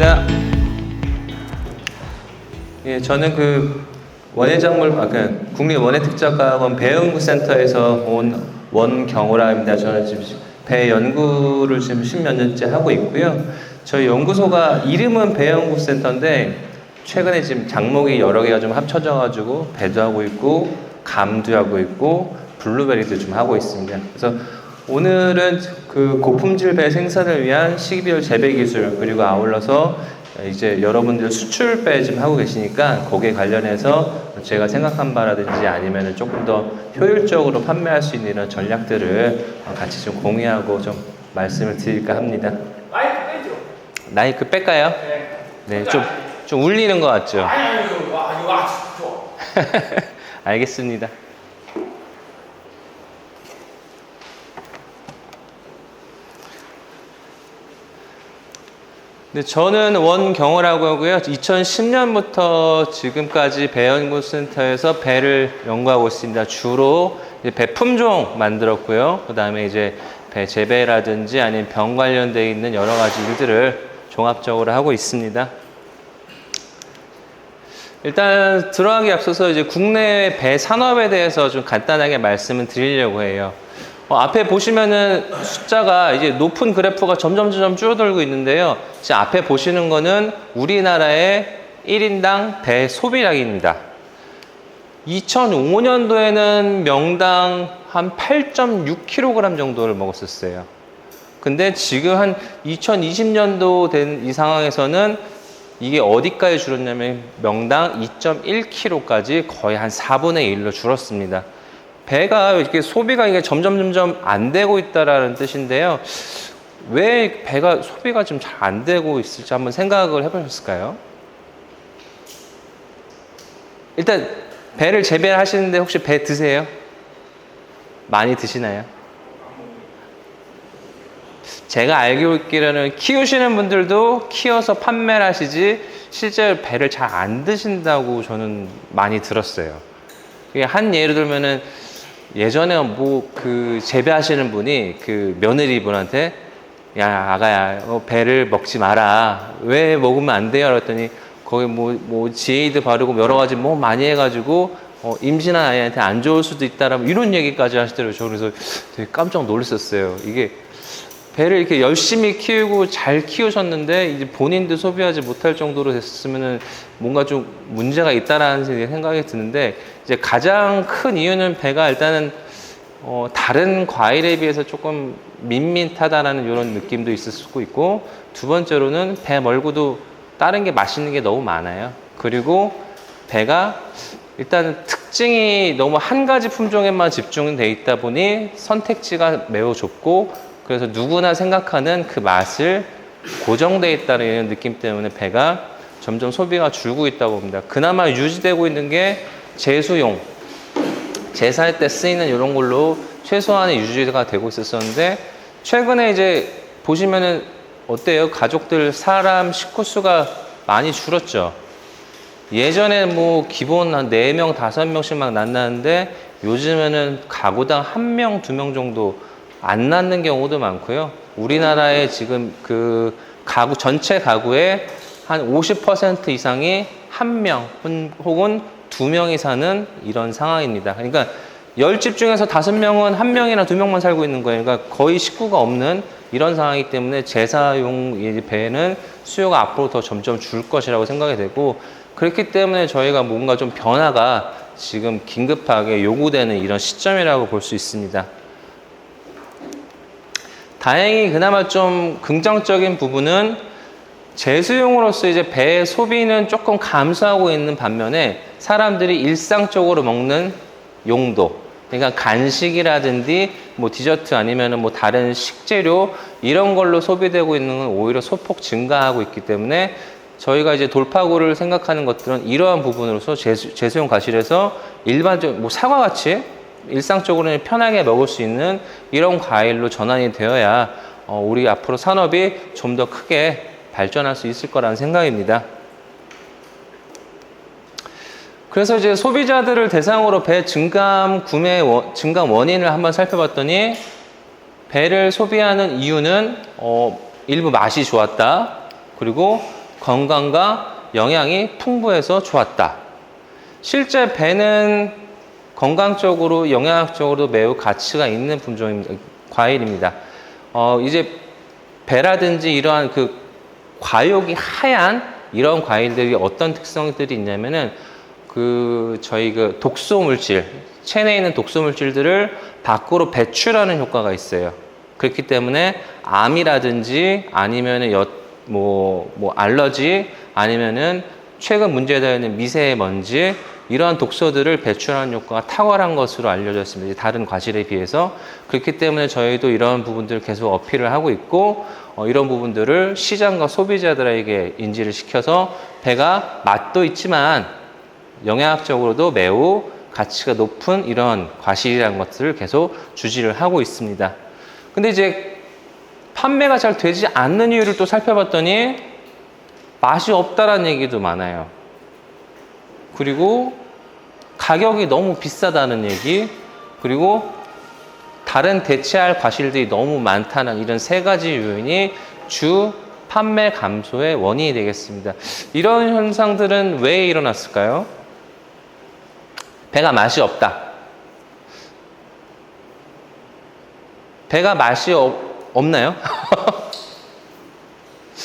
반갑습니다. 예, 저는 원예작물, 국립원예특작과학원 배연구센터에서 온 원경호라 합니다. 저는 지금 배 연구를 지금 10몇 년째 하고 있고요. 저희 연구소가 이름은 배연구센터인데 최근에 지금 작목이 여러 개가 좀 합쳐져가지고 배도 하고 있고 감도 하고 있고 블루베리도 좀 하고 있습니다. 그래서 오늘은 고품질 배 생산을 위한 식이비율 재배 기술, 그리고 아울러서 이제 여러분들 수출 배 좀 하고 계시니까 거기에 관련해서 제가 생각한 바라든지 아니면 조금 더 효율적으로 판매할 수 있는 이런 전략들을 같이 좀 공유하고 좀 말씀을 드릴까 합니다. 마이크 빼죠? 마이크 뺄까요? 네, 좀 울리는 것 같죠? 아니, 이거 좋아. 알겠습니다. 네, 저는 원경호라고 하고요. 2010년부터 지금까지 배연구센터에서 배를 연구하고 있습니다. 주로 배 품종 만들었고요. 그 다음에 이제 배 재배라든지 아니면 병 관련되어 있는 여러 가지 일들을 종합적으로 하고 있습니다. 일단 들어가기 앞서서 이제 국내 배 산업에 대해서 좀 간단하게 말씀을 드리려고 해요. 앞에 보시면은 숫자가 이제 높은 그래프가 점점 줄어들고 있는데요. 지금 앞에 보시는 거는 우리나라의 1인당 배 소비량입니다. 2005년도에는 명당 한 8.6kg 정도를 먹었었어요. 근데 지금 한 2020년도 된 이 상황에서는 이게 어디까지 줄었냐면 명당 2.1kg까지 거의 한 4분의 1로 줄었습니다. 배가 이렇게 소비가 이게 점점 안 되고 있다라는 뜻인데요. 왜 배가 소비가 좀 잘 안 되고 있을지 한번 생각을 해보셨을까요? 일단 배를 재배하시는데 혹시 배 드세요? 많이 드시나요? 제가 알고 있기로는 키우시는 분들도 키워서 판매를 하시지 실제 배를 잘 안 드신다고 저는 많이 들었어요. 한 예를 들면은 예전에 재배하시는 분이 며느리분한테 야, 아가야, 배를 먹지 마라. 왜 먹으면 안 돼요? 그랬더니 거기 지에이드 바르고 여러 가지 많이 해가지고 임신한 아이한테 안 좋을 수도 있다라면 이런 얘기까지 하시더라고요. 저 그래서 되게 깜짝 놀랐었어요. 이게 배를 이렇게 열심히 키우고 잘 키우셨는데 이제 본인도 소비하지 못할 정도로 됐으면은 뭔가 좀 문제가 있다라는 생각이 드는데, 이제 가장 큰 이유는 배가 일단은 다른 과일에 비해서 조금 밋밋하다라는 이런 느낌도 있을 수 있고, 두 번째로는 배 말고도 다른 게 맛있는 게 너무 많아요. 그리고 배가 일단은 특징이 너무 한 가지 품종에만 집중돼 있다 보니 선택지가 매우 좁고, 그래서 누구나 생각하는 그 맛을 고정돼 있다는 이런 느낌 때문에 배가 점점 소비가 줄고 있다고 봅니다. 그나마 유지되고 있는 게 제수용, 제사할 때 쓰이는 이런 걸로 최소한의 유지가 되고 있었는데, 최근에 이제 보시면은 어때요? 가족들 식구 수가 많이 줄었죠. 예전에 기본 한 4명, 5명씩만 낳는데 요즘에는 가구당 1명, 2명 정도 안 낳는 경우도 많고요. 우리나라의 지금 전체 가구의 한 50% 이상이 1명 혹은 2명이 사는 이런 상황입니다. 그러니까 10집 중에서 5명은 1명이나 2명만 살고 있는 거예요. 그러니까 거의 식구가 없는 이런 상황이기 때문에 제사용 배는 수요가 앞으로 더 점점 줄 것이라고 생각이 되고, 그렇기 때문에 저희가 뭔가 좀 변화가 지금 긴급하게 요구되는 이런 시점이라고 볼 수 있습니다. 다행히 그나마 좀 긍정적인 부분은 제수용으로서 이제 배의 소비는 조금 감소하고 있는 반면에 사람들이 일상적으로 먹는 용도, 그러니까 간식이라든지 디저트 아니면 다른 식재료 이런 걸로 소비되고 있는 건 오히려 소폭 증가하고 있기 때문에 저희가 이제 돌파구를 생각하는 것들은 이러한 부분으로서 제수용 과실에서 일반적 사과같이 일상적으로는 편하게 먹을 수 있는 이런 과일로 전환이 되어야 우리 앞으로 산업이 좀 더 크게 발전할 수 있을 거라는 생각입니다. 그래서 이제 소비자들을 대상으로 배 증감 원인을 한번 살펴봤더니, 배를 소비하는 이유는 일부 맛이 좋았다, 그리고 건강과 영양이 풍부해서 좋았다. 실제 배는 건강적으로 영양학적으로도 매우 가치가 있는 품종입니다. 과일입니다. 이제 배라든지 이러한 그 과육이 하얀 이런 과일들이 어떤 특성들이 있냐면은 저희 그 독소 물질, 체내에 있는 독소 물질들을 밖으로 배출하는 효과가 있어요. 그렇기 때문에 암이라든지 아니면은 알러지 아니면은 최근 문제되어 있는 미세먼지 이러한 독소들을 배출하는 효과가 탁월한 것으로 알려져 있습니다. 다른 과실에 비해서. 그렇기 때문에 저희도 이런 부분들을 계속 어필을 하고 있고 이런 부분들을 시장과 소비자들에게 인지를 시켜서 배가 맛도 있지만 영양학적으로도 매우 가치가 높은 이런 과실이라는 것들을 계속 주지를 하고 있습니다. 근데 이제 판매가 잘 되지 않는 이유를 또 살펴봤더니 맛이 없다라는 얘기도 많아요. 그리고 가격이 너무 비싸다는 얘기, 그리고 다른 대체할 과실들이 너무 많다는 이런 세 가지 요인이 주 판매 감소의 원인이 되겠습니다. 이런 현상들은 왜 일어났을까요? 배가 맛이 없다. 배가 맛이 없나요?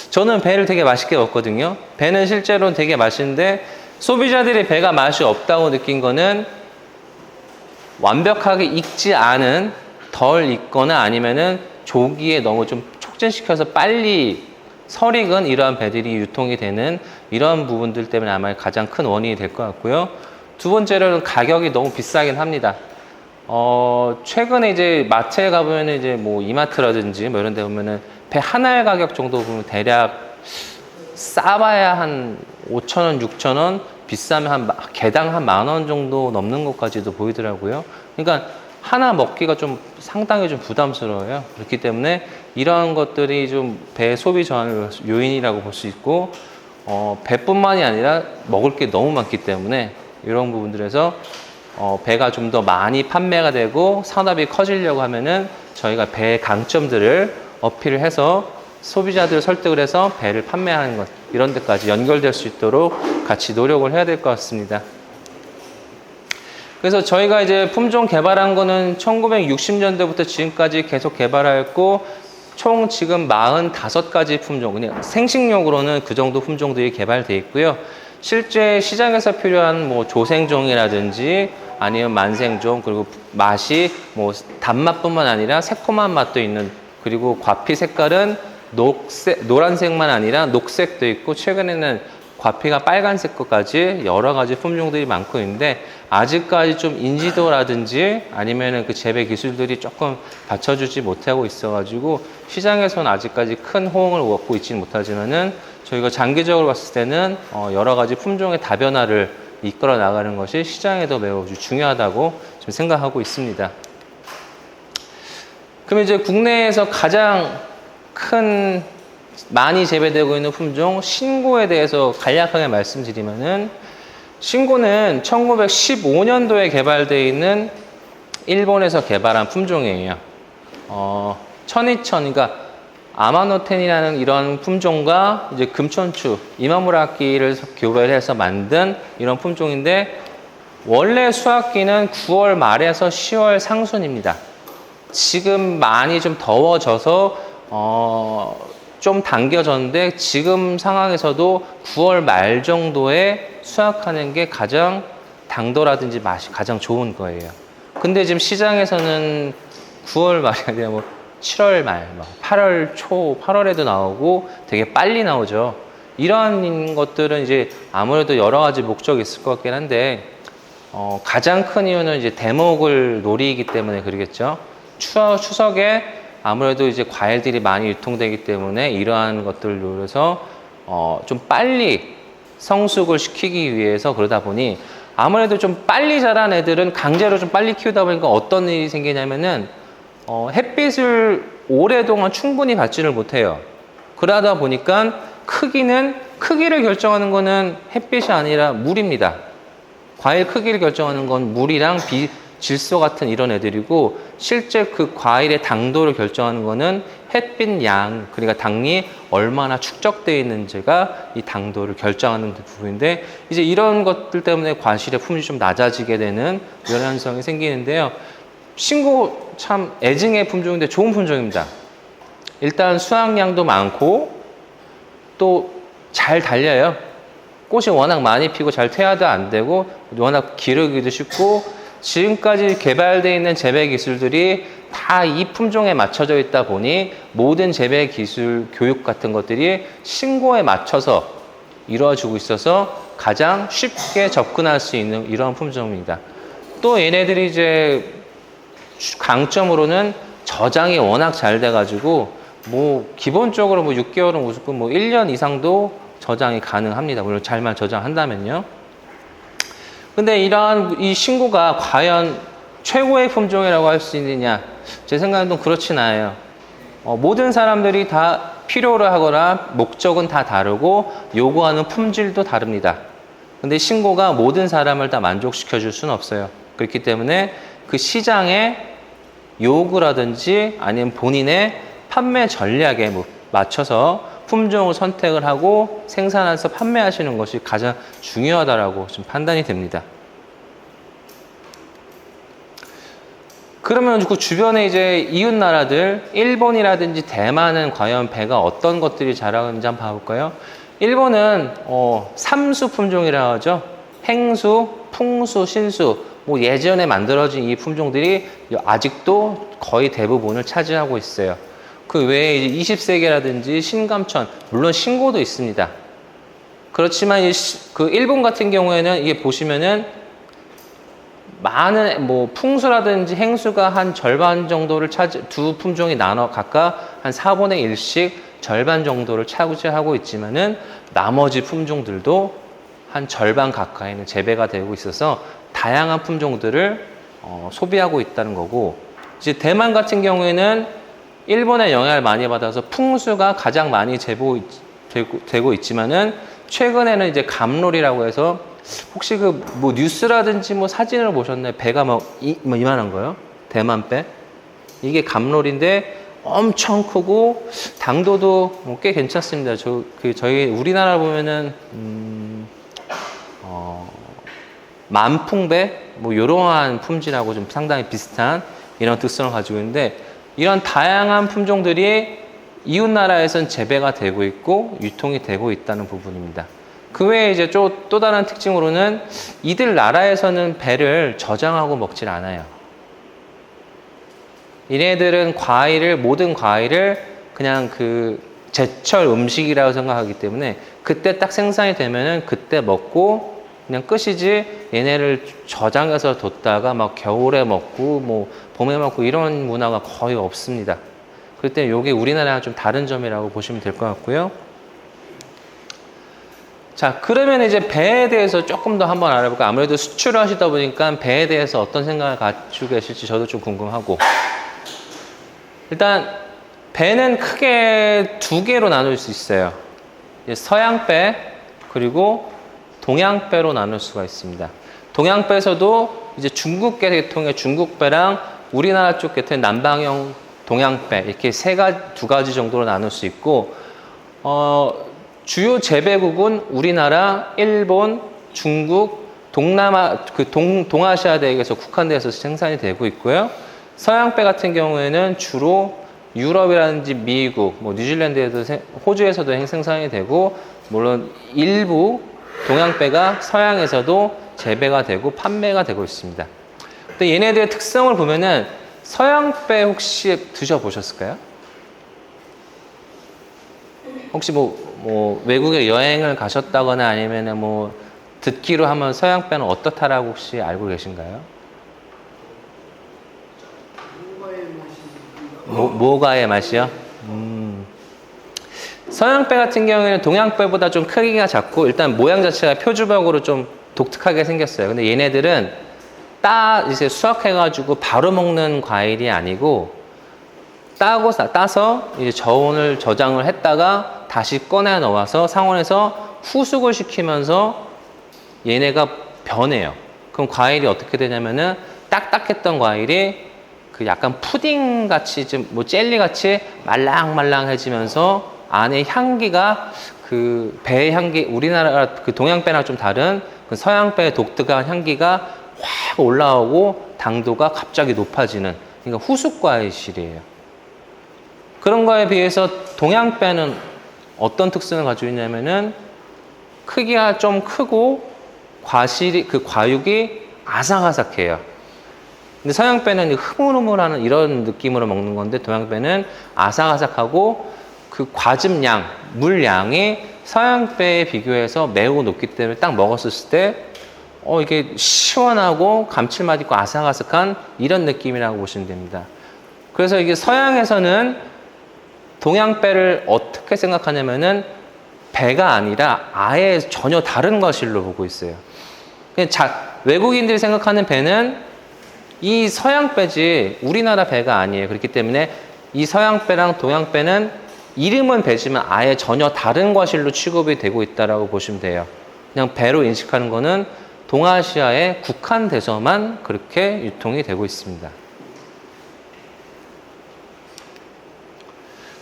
저는 배를 되게 맛있게 먹거든요. 배는 실제로는 되게 맛있는데 소비자들이 배가 맛이 없다고 느낀 거는 완벽하게 익지 않은, 덜 익거나 아니면은 조기에 너무 좀 촉진시켜서 빨리 설익은 이러한 배들이 유통이 되는 이런 부분들 때문에 아마 가장 큰 원인이 될 것 같고요. 두 번째로는 가격이 너무 비싸긴 합니다. 최근에 이제 마트에 가보면 이제 뭐 이마트라든지 뭐 이런 데 보면은 배 하나의 가격 정도 보면 대략 싸봐야 한 5,000원, 6,000원, 비싸면 한 개당 한 10,000원 정도 넘는 것까지도 보이더라고요. 그러니까 하나 먹기가 좀 상당히 좀 부담스러워요. 그렇기 때문에 이러한 것들이 좀 배 소비 저하의 요인이라고 볼 수 있고, 배뿐만이 아니라 먹을 게 너무 많기 때문에 이런 부분들에서 배가 좀 더 많이 판매가 되고 산업이 커지려고 하면은 저희가 배의 강점들을 어필을 해서 소비자들 설득을 해서 배를 판매하는 것, 이런 데까지 연결될 수 있도록 같이 노력을 해야 될 것 같습니다. 그래서 저희가 이제 품종 개발한 거는 1960년대부터 지금까지 계속 개발하였고, 총 지금 45가지 품종, 그냥 생식용으로는 그 정도 품종들이 개발되어 있고요. 실제 시장에서 필요한 뭐 조생종이라든지 아니면 만생종, 그리고 맛이 뭐 단맛뿐만 아니라 새콤한 맛도 있는, 그리고 과피 색깔은 노란색만 아니라 녹색도 있고, 최근에는 과피가 빨간색 것까지 여러 가지 품종들이 많고 있는데, 아직까지 좀 인지도라든지 아니면은 그 재배 기술들이 조금 받쳐주지 못하고 있어가지고 시장에서는 아직까지 큰 호응을 얻고 있지는 못하지만은 저희가 장기적으로 봤을 때는 여러 가지 품종의 다변화를 이끌어 나가는 것이 시장에도 매우 중요하다고 좀 생각하고 있습니다. 그럼 이제 국내에서 가장 많이 재배되고 있는 품종 신고에 대해서 간략하게 말씀드리면은, 신고는 1915년도에 개발되어 있는 일본에서 개발한 품종이에요. 천이천, 그러니까 아마노텐이라는 이런 품종과 이제 금천추, 이마무라키를 교배해서 만든 이런 품종인데, 원래 수확기는 9월 말에서 10월 상순입니다. 지금 많이 좀 더워져서 좀 당겨졌는데, 지금 상황에서도 9월 말 정도에 수확하는 게 가장 당도라든지 맛이 가장 좋은 거예요. 근데 지금 시장에서는 9월 말이 아니라 뭐 7월 말, 8월 초, 8월에도 나오고 되게 빨리 나오죠. 이런 것들은 이제 아무래도 여러 가지 목적이 있을 것 같긴 한데, 가장 큰 이유는 이제 대목을 노리기 때문에 그러겠죠. 추석에 아무래도 이제 과일들이 많이 유통되기 때문에 이러한 것들을 노려서 좀 빨리 성숙을 시키기 위해서, 그러다 보니 아무래도 좀 빨리 자란 애들은 강제로 좀 빨리 키우다 보니까 어떤 일이 생기냐면은 햇빛을 오랫동안 충분히 받지를 못해요. 그러다 보니까 크기를 결정하는 거는 햇빛이 아니라 물입니다. 과일 크기를 결정하는 건 물이랑 질소 같은 이런 애들이고, 실제 그 과일의 당도를 결정하는 거는 햇빛 양, 그러니까 당이 얼마나 축적되어 있는지가 이 당도를 결정하는 부분인데, 이제 이런 것들 때문에 과실의 품질이 좀 낮아지게 되는 이런 현상이 생기는데요. 신고 참 애증의 품종인데 좋은 품종입니다. 일단 수확량도 많고 또 잘 달려요. 꽃이 워낙 많이 피고 잘 퇴화도 안 되고 워낙 기르기도 쉽고, 지금까지 개발되어 있는 재배 기술들이 다 이 품종에 맞춰져 있다 보니 모든 재배 기술 교육 같은 것들이 신고에 맞춰서 이루어지고 있어서 가장 쉽게 접근할 수 있는 이런 품종입니다. 또 얘네들이 이제 강점으로는 저장이 워낙 잘 돼가지고 뭐 기본적으로 뭐 6개월은 무조건 뭐 1년 이상도 저장이 가능합니다. 물론 잘만 저장한다면요. 근데 이러한 이 신고가 과연 최고의 품종이라고 할 수 있느냐? 제 생각에는 그렇진 않아요. 모든 사람들이 다 필요로 하거나 목적은 다 다르고 요구하는 품질도 다릅니다. 근데 신고가 모든 사람을 다 만족시켜 줄 수는 없어요. 그렇기 때문에 그 시장의 요구라든지 아니면 본인의 판매 전략에 맞춰서 품종을 선택을 하고 생산해서 판매하시는 것이 가장 중요하다라고 좀 판단이 됩니다. 그러면 그 주변에 이제 이웃 나라들, 일본이라든지 대만은 과연 배가 어떤 것들이 자라는지 한번 봐볼까요? 일본은 삼수 품종이라고 하죠. 행수, 풍수, 신수, 뭐 예전에 만들어진 이 품종들이 아직도 거의 대부분을 차지하고 있어요. 그 외에 이제 20세기라든지 신감천, 물론 신고도 있습니다. 그렇지만 그 일본 같은 경우에는 이게 보시면은 많은 뭐 풍수라든지 행수가 한 절반 정도를 두 품종이 나눠 각각 한 4분의 1씩 절반 정도를 차지하고 있지만은 나머지 품종들도 한 절반 가까이는 재배가 되고 있어서 다양한 품종들을 소비하고 있다는 거고, 이제 대만 같은 경우에는 일본의 영향을 많이 받아서 풍수가 가장 많이 되고 있지만은 최근에는 이제 감롤이라고 해서 혹시 그 뭐 뉴스라든지 뭐 사진을 보셨나요? 배가 이만한 거요? 대만 배? 이게 감롤인데 엄청 크고 당도도 꽤 괜찮습니다. 저희 우리나라 보면은 만풍배 뭐 이러한 품질하고 좀 상당히 비슷한 이런 특성을 가지고 있는데, 이런 다양한 품종들이 이웃 나라에선 재배가 되고 있고 유통이 되고 있다는 부분입니다. 그 외에 이제 또 다른 특징으로는 이들 나라에서는 배를 저장하고 먹질 않아요. 얘네들은 모든 과일을 그냥 그 제철 음식이라고 생각하기 때문에 그때 딱 생산이 되면은 그때 먹고 그냥 끝이지, 얘네를 저장해서 뒀다가 막 겨울에 먹고 뭐 봄에 먹고 이런 문화가 거의 없습니다. 그럴 때 이게 우리나라랑 좀 다른 점이라고 보시면 될 것 같고요. 자, 그러면 이제 배에 대해서 조금 더 한번 알아볼까요? 아무래도 수출을 하시다 보니까 배에 대해서 어떤 생각을 가지고 계실지 저도 좀 궁금하고, 일단 배는 크게 두 개로 나눌 수 있어요. 서양배 그리고 동양배로 나눌 수가 있습니다. 동양배에서도 이제 중국 계통의 중국배랑 우리나라 쪽 계통의 남방형 동양배, 이렇게 두 가지 정도로 나눌 수 있고, 주요 재배국은 우리나라, 일본, 중국, 동남아, 동아시아 대륙에서 국한돼서 생산이 되고 있고요. 서양배 같은 경우에는 주로 유럽이라든지 미국, 뭐 뉴질랜드에도 호주에서도 생산이 되고, 물론 일부 동양배가 서양에서도 재배가 되고 판매가 되고 있습니다. 근데 얘네들의 특성을 보면은 서양배 혹시 드셔보셨을까요? 혹시 뭐 외국에 여행을 가셨다거나 아니면은 뭐 듣기로 하면 서양배는 어떻다라고 혹시 알고 계신가요? 뭐가의 맛이요? 서양배 같은 경우에는 동양배보다 좀 크기가 작고 일단 모양 자체가 표주벽으로 좀 독특하게 생겼어요. 근데 얘네들은 이제 수확해가지고 바로 먹는 과일이 아니고 따서 이제 저온을 저장을 했다가 다시 꺼내 넣어서 상온에서 후숙을 시키면서 얘네가 변해요. 그럼 과일이 어떻게 되냐면은 딱딱했던 과일이 그 약간 푸딩 같이 좀 뭐 젤리 같이 말랑말랑해지면서 안에 향기가 그 배의 향기, 우리나라 그 동양배랑 좀 다른 그 서양배의 독특한 향기가 확 올라오고 당도가 갑자기 높아지는, 그러니까 후숙 과일실이에요. 그런 거에 비해서 동양배는 어떤 특성을 가지고 있냐면은 크기가 좀 크고 그 과육이 아삭아삭해요. 근데 서양배는 흐물흐물하는 이런 느낌으로 먹는 건데, 동양배는 아삭아삭하고 그 과즙량, 물량이 서양배에 비교해서 매우 높기 때문에 딱 먹었을 때 이게 시원하고 감칠맛 있고 아삭아삭한 이런 느낌이라고 보시면 됩니다. 그래서 이게 서양에서는 동양배를 어떻게 생각하냐면은 배가 아니라 아예 전혀 다른 것일로 보고 있어요. 외국인들이 생각하는 배는 이 서양배지 우리나라 배가 아니에요. 그렇기 때문에 이 서양배랑 동양배는 이름은 배지만 아예 전혀 다른 과실로 취급이 되고 있다고 보시면 돼요. 그냥 배로 인식하는 거는 동아시아에 국한돼서만 그렇게 유통이 되고 있습니다.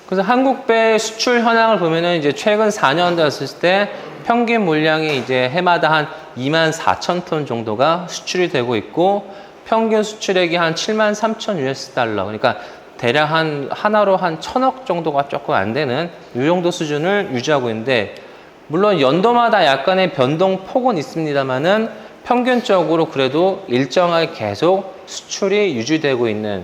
그래서 한국배 수출 현황을 보면은 이제 최근 4년 됐을 때 평균 물량이 이제 해마다 한 24,000톤 정도가 수출이 되고 있고, 평균 수출액이 한 73,000 US 달러. 그러니까 대략 하나로 한 1,000억 정도가 조금 안 되는 이 정도 수준을 유지하고 있는데, 물론 연도마다 약간의 변동폭은 있습니다만은 평균적으로 그래도 일정하게 계속 수출이 유지되고 있는,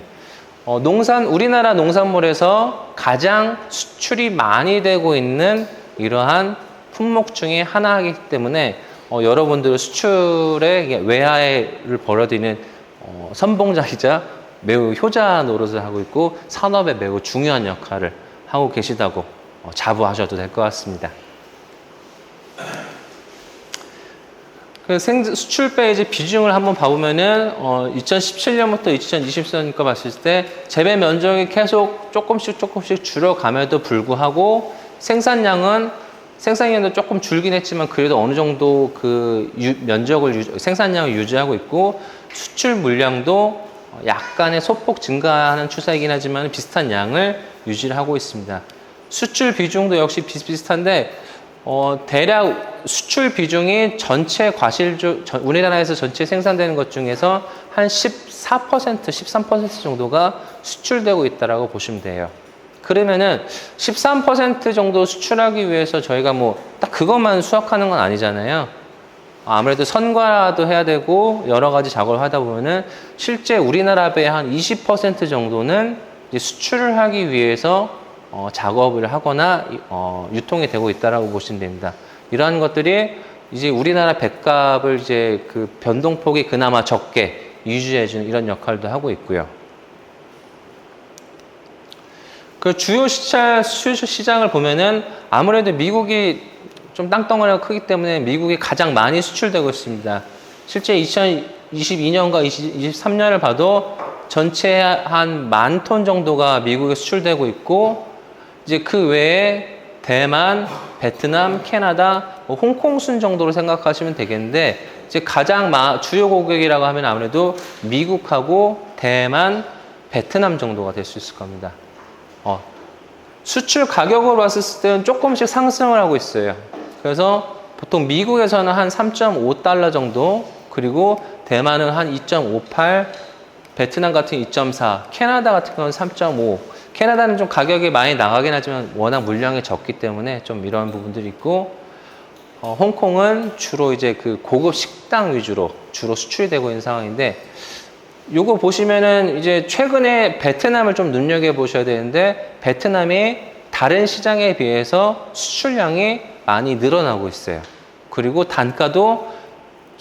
우리나라 농산물에서 가장 수출이 많이 되고 있는 이러한 품목 중에 하나이기 때문에 여러분들 수출에 외화를 벌어들이는 선봉자이자 매우 효자 노릇을 하고 있고 산업에 매우 중요한 역할을 하고 계시다고 자부하셔도 될 것 같습니다. 수출배 이제 비중을 한번 봐보면은 2017년부터 2024년까지 봤을 때 재배 면적이 계속 조금씩 줄어감에도 불구하고 생산량도 조금 줄긴 했지만 그래도 어느 정도 그 생산량을 유지하고 있고, 수출 물량도 약간의 소폭 증가하는 추세이긴 하지만 비슷한 양을 유지를 하고 있습니다. 수출 비중도 역시 비슷한데 대략 수출 비중이 전체 우리나라에서 전체 생산되는 것 중에서 한 14%, 13% 정도가 수출되고 있다고 보시면 돼요. 그러면은 13% 정도 수출하기 위해서 저희가 뭐 딱 그것만 수확하는 건 아니잖아요. 아무래도 선과도 해야 되고 여러 가지 작업을 하다 보면은 실제 우리나라 배의 한 20% 정도는 이제 수출을 하기 위해서 작업을 하거나 유통이 되고 있다라고 보시면 됩니다. 이러한 것들이 이제 우리나라 배값을 이제 그 변동폭이 그나마 적게 유지해주는 이런 역할도 하고 있고요. 그 주요 수출 시장을 보면은 아무래도 미국이 좀 땅덩어리가 크기 때문에 미국이 가장 많이 수출되고 있습니다. 실제 2022년과 2023년을 봐도 전체 한 10,000톤 정도가 미국에 수출되고 있고, 이제 그 외에 대만, 베트남, 캐나다, 홍콩 순 정도로 생각하시면 되겠는데, 이제 가장 주요 고객이라고 하면 아무래도 미국하고 대만, 베트남 정도가 될 수 있을 겁니다. 수출 가격으로 봤을 때는 조금씩 상승을 하고 있어요. 그래서 보통 미국에서는 한 3.5달러 정도, 그리고 대만은 한 2.58, 베트남 같은 2.4, 캐나다 같은 경우는 3.5. 캐나다는 좀 가격이 많이 나가긴 하지만 워낙 물량이 적기 때문에 좀 이런 부분들이 있고, 홍콩은 주로 이제 그 고급 식당 위주로 주로 수출이 되고 있는 상황인데, 요거 보시면은 이제 최근에 베트남을 좀 눈여겨 보셔야 되는데, 베트남이 다른 시장에 비해서 수출량이 많이 늘어나고 있어요. 그리고 단가도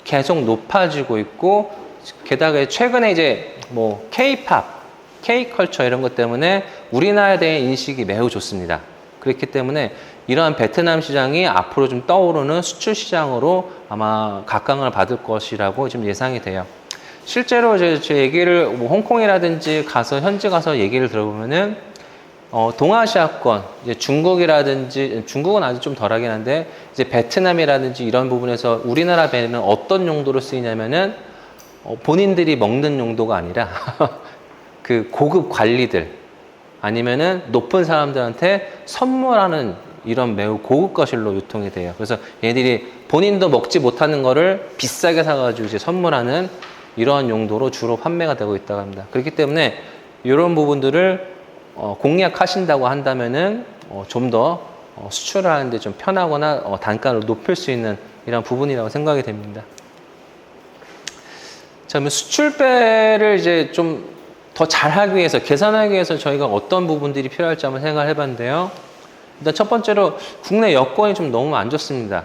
계속 높아지고 있고, 게다가 최근에 이제 뭐 K-팝, K-컬처 이런 것 때문에 우리나라에 대한 인식이 매우 좋습니다. 그렇기 때문에 이러한 베트남 시장이 앞으로 좀 떠오르는 수출 시장으로 아마 각광을 받을 것이라고 지금 예상이 돼요. 실제로 제 얘기를 홍콩이라든지 현지 가서 얘기를 들어보면은 동아시아권, 이제 중국은 아직 좀 덜하긴 한데, 이제 베트남이라든지 이런 부분에서 우리나라 배는 어떤 용도로 쓰이냐면은 본인들이 먹는 용도가 아니라 그 고급 관리들 아니면은 높은 사람들한테 선물하는 이런 매우 고급 거실로 유통이 돼요. 그래서 얘들이 본인도 먹지 못하는 거를 비싸게 사가지고 이제 선물하는 이러한 용도로 주로 판매가 되고 있다고 합니다. 그렇기 때문에 이런 부분들을 공략하신다고 한다면은 좀 더 수출하는데 좀 편하거나 단가를 높일 수 있는 이런 부분이라고 생각이 됩니다. 자, 그러면 수출배를 이제 좀 더 잘하기 위해서, 계산하기 위해서 저희가 어떤 부분들이 필요할지 한번 생각을 해봤는데요. 일단 첫 번째로 국내 여건이 좀 너무 안 좋습니다.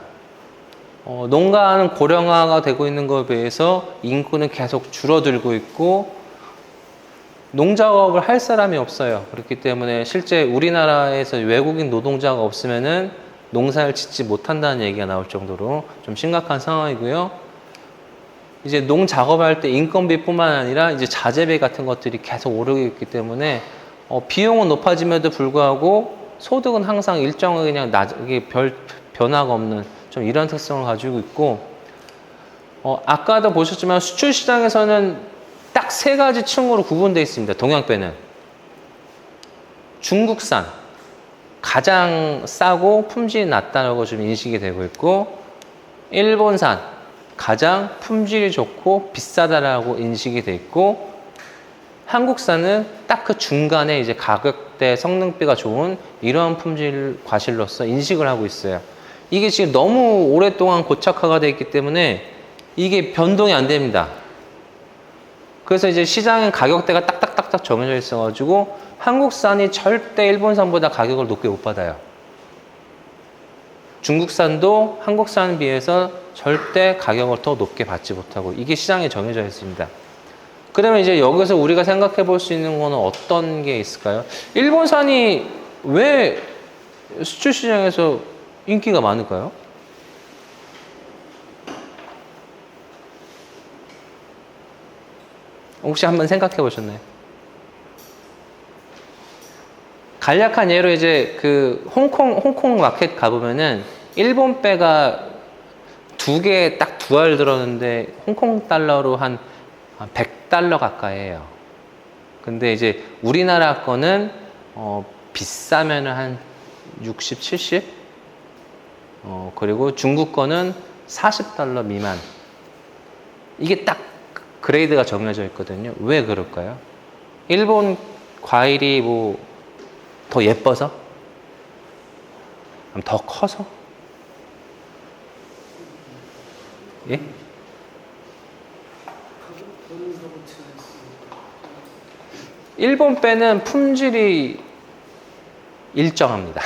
농가는 고령화가 되고 있는 것에 비해서 인구는 계속 줄어들고 있고 농작업을 할 사람이 없어요. 그렇기 때문에 실제 우리나라에서 외국인 노동자가 없으면은 농사를 짓지 못한다는 얘기가 나올 정도로 좀 심각한 상황이고요. 이제 농작업할 때 인건비뿐만 아니라 이제 자재비 같은 것들이 계속 오르고 있기 때문에 비용은 높아짐에도 불구하고 소득은 항상 일정하게 그냥 이게 별 변화가 없는 좀 이런 특성을 가지고 있고, 아까도 보셨지만 수출 시장에서는 딱 세 가지 층으로 구분되어 있습니다. 동양배는 중국산 가장 싸고 품질이 낮다고 좀 인식이 되고 있고, 일본산 가장 품질이 좋고 비싸다라고 인식이 돼 있고, 한국산은 딱 그 중간에 이제 가격대 성능비가 좋은 이러한 품질 과실로서 인식을 하고 있어요. 이게 지금 너무 오랫동안 고착화가 되어 있기 때문에 이게 변동이 안 됩니다. 그래서 이제 시장엔 가격대가 딱딱딱딱 정해져 있어가지고 한국산이 절대 일본산보다 가격을 높게 못 받아요. 중국산도 한국산에 비해서 절대 가격을 더 높게 받지 못하고 이게 시장에 정해져 있습니다. 그러면 이제 여기서 우리가 생각해 볼 수 있는 거는 어떤 게 있을까요? 일본산이 왜 수출 시장에서 인기가 많을까요? 혹시 한번 생각해 보셨나요? 간략한 예로 이제 그 홍콩 마켓 가보면은 일본 배가 두 알 들었는데 홍콩 달러로 한 100달러 가까이에요. 근데 이제 우리나라 거는 비싸면은 한 60, 70? 그리고 중국 거는 40달러 미만. 이게 딱 그레이드가 정해져 있거든요. 왜 그럴까요? 일본 과일이 뭐 더 예뻐서? 더 커서? 예? 일본 배는 품질이 일정합니다.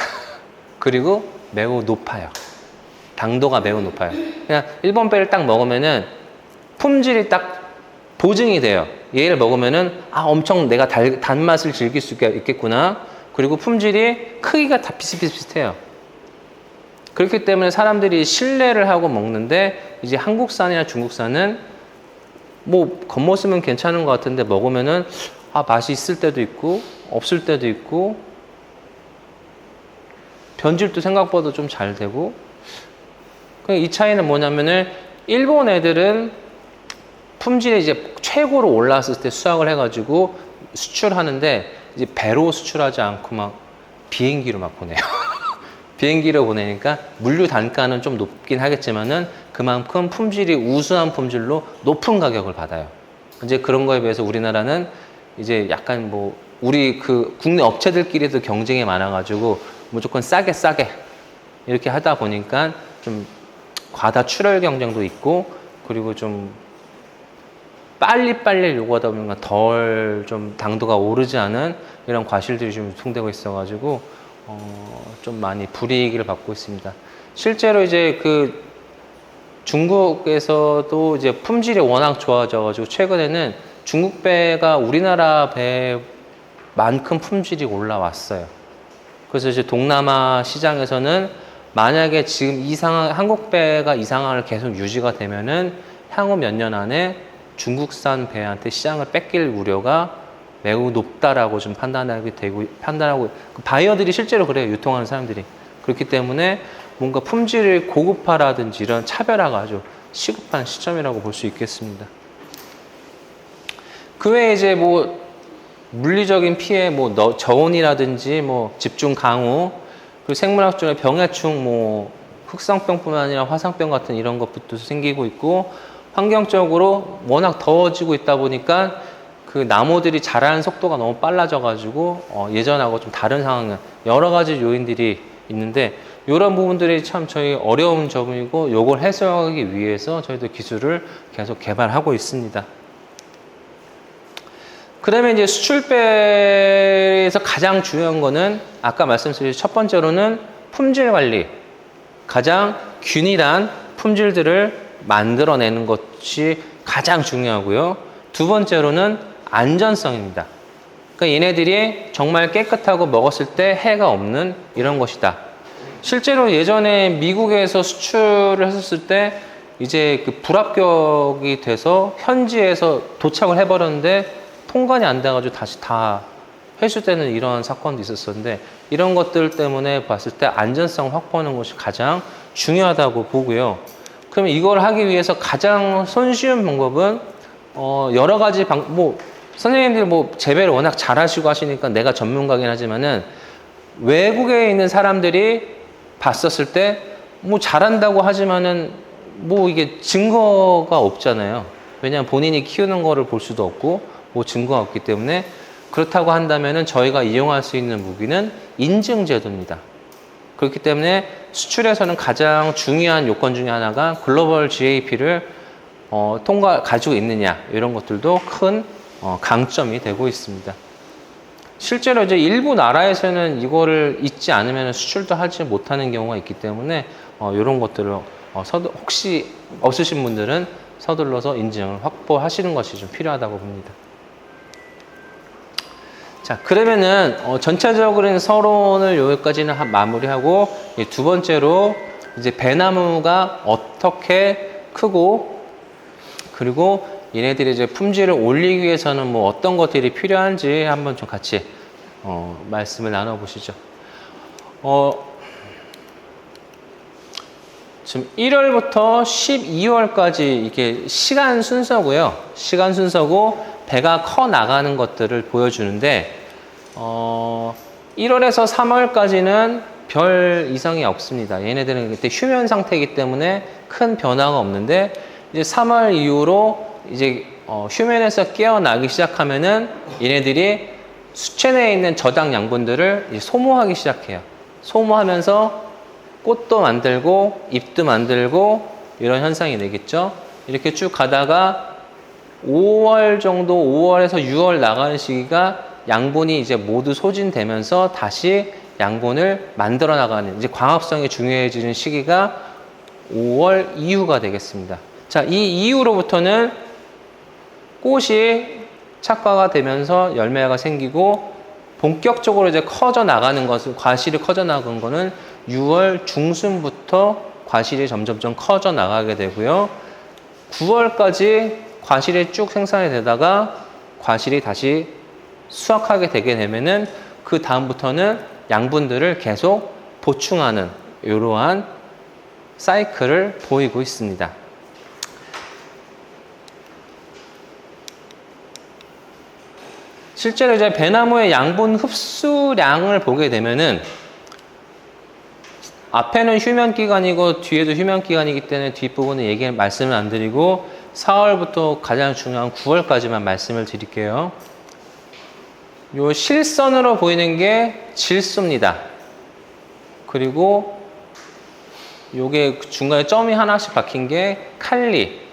그리고 매우 높아요. 당도가 매우 높아요. 그냥 일본 배를 딱 먹으면은 품질이 딱 보증이 돼요. 얘를 먹으면은 엄청 내가 단맛을 즐길 수 있겠구나. 그리고 품질이 크기가 다 비슷해요. 그렇기 때문에 사람들이 신뢰를 하고 먹는데, 이제 한국산이나 중국산은 뭐 겉모습은 괜찮은 것 같은데 먹으면은 맛이 있을 때도 있고 없을 때도 있고 변질도 생각보다 좀 잘 되고. 이 차이는 뭐냐면은 일본 애들은 품질이 이제 최고로 올라왔을 때 수확을 해가지고 수출하는데 이제 배로 수출하지 않고 막 비행기로 막 보내요. 비행기로 보내니까 물류 단가는 좀 높긴 하겠지만은 그만큼 품질이 우수한 품질로 높은 가격을 받아요. 이제 그런 거에 비해서 우리나라는 이제 약간 뭐 우리 그 국내 업체들끼리도 경쟁이 많아가지고 무조건 싸게 이렇게 하다 보니까 좀 과다 출혈 경쟁도 있고, 그리고 좀 빨리 요구하다 보니까 덜 좀 당도가 오르지 않은 이런 과실들이 좀 유통되고 있어가지고 좀 많이 불이익을 받고 있습니다. 실제로 이제 그 중국에서도 이제 품질이 워낙 좋아져가지고 최근에는 중국 배가 우리나라 배만큼 품질이 올라왔어요. 그래서 이제 동남아 시장에서는 만약에 지금 이 상황, 한국 배가 이 상황을 계속 유지가 되면은 향후 몇 년 안에 중국산 배한테 시장을 뺏길 우려가 매우 높다라고 좀 판단하고 바이어들이 실제로 그래요. 유통하는 사람들이. 그렇기 때문에 뭔가 품질을 고급화라든지 이런 차별화가 아주 시급한 시점이라고 볼 수 있겠습니다. 그 외에 이제 뭐 물리적인 피해, 뭐 저온이라든지 뭐 집중 강우, 그리고 생물학적인 병해충, 뭐 흑상병뿐만 아니라 화상병 같은 이런 것부터 생기고 있고, 환경적으로 워낙 더워지고 있다 보니까 그 나무들이 자라는 속도가 너무 빨라져가지고 예전하고 좀 다른 상황은 여러 가지 요인들이 있는데, 이런 부분들이 참 저희 어려운 점이고, 요걸 해소하기 위해서 저희도 기술을 계속 개발하고 있습니다. 그다음에 이제 수출배에서 가장 중요한 거는 아까 말씀드린 첫 번째로는 품질 관리, 가장 균일한 품질들을 만들어내는 것이 가장 중요하고요. 두 번째로는 안전성입니다. 그러니까 얘네들이 정말 깨끗하고 먹었을 때 해가 없는 이런 것이다. 실제로 예전에 미국에서 수출을 했었을 때 이제 그 불합격이 돼서 현지에서 도착을 해버렸는데 통관이 안 돼가지고 다시 다 회수되는 이런 사건도 있었었는데, 이런 것들 때문에 봤을 때 안전성 확보하는 것이 가장 중요하다고 보고요. 그러면 이걸 하기 위해서 가장 손쉬운 방법은 여러 가지 선생님들이 뭐 재배를 워낙 잘하시고 하시니까 내가 전문가긴 하지만은, 외국에 있는 사람들이 봤었을 때 뭐 잘한다고 하지만은 뭐 이게 증거가 없잖아요. 왜냐하면 본인이 키우는 거를 볼 수도 없고 뭐 증거가 없기 때문에, 그렇다고 한다면은 저희가 이용할 수 있는 무기는 인증 제도입니다. 그렇기 때문에 수출에서는 가장 중요한 요건 중에 하나가 글로벌 GAP를 가지고 있느냐, 이런 것들도 큰 강점이 되고 있습니다. 실제로 이제 일부 나라에서는 이거를 잊지 않으면 수출도 하지 못하는 경우가 있기 때문에 이런 것들을 혹시 없으신 분들은 서둘러서 인증을 확보하시는 것이 좀 필요하다고 봅니다. 자, 그러면은 전체적인 서론을 여기까지는 마무리하고, 두 번째로 이제 배나무가 어떻게 크고, 그리고 얘네들이 이제 품질을 올리기 위해서는 뭐 어떤 것들이 필요한지 한번 좀 같이 말씀을 나눠보시죠. 지금 1월부터 12월까지 이게 시간 순서고요. 시간 순서고 배가 커 나가는 것들을 보여주는데, 1월에서 3월까지는 별 이상이 없습니다. 얘네들은 그때 휴면 상태이기 때문에 큰 변화가 없는데, 이제 3월 이후로 이제 휴면에서 깨어나기 시작하면은 얘네들이 수체내에 있는 저당 양분들을 이제 소모하기 시작해요. 소모하면서 꽃도 만들고 잎도 만들고 이런 현상이 되겠죠. 이렇게 쭉 가다가 5월 정도, 5월에서 6월 나가는 시기가 양분이 이제 모두 소진되면서 다시 양분을 만들어 나가는, 이제 광합성이 중요해지는 시기가 5월 이후가 되겠습니다. 자, 이 이후로부터는 꽃이 착화가 되면서 열매가 생기고 본격적으로 이제 커져 나가는 것은, 과실이 커져 나간 거는 6월 중순부터 과실이 점점점 커져 나가게 되고요. 9월까지 과실이 쭉 생산이 되다가 과실이 다시 수확하게 되게 되면은 그 다음부터는 양분들을 계속 보충하는 이러한 사이클을 보이고 있습니다. 실제로 이제 배나무의 양분 흡수량을 보게 되면은, 앞에는 휴면 기간이고 뒤에도 휴면 기간이기 때문에 뒷부분은 말씀을 안 드리고 4월부터 가장 중요한 9월까지만 말씀을 드릴게요. 요 실선으로 보이는 게 질소입니다. 그리고 요게 중간에 점이 하나씩 박힌 게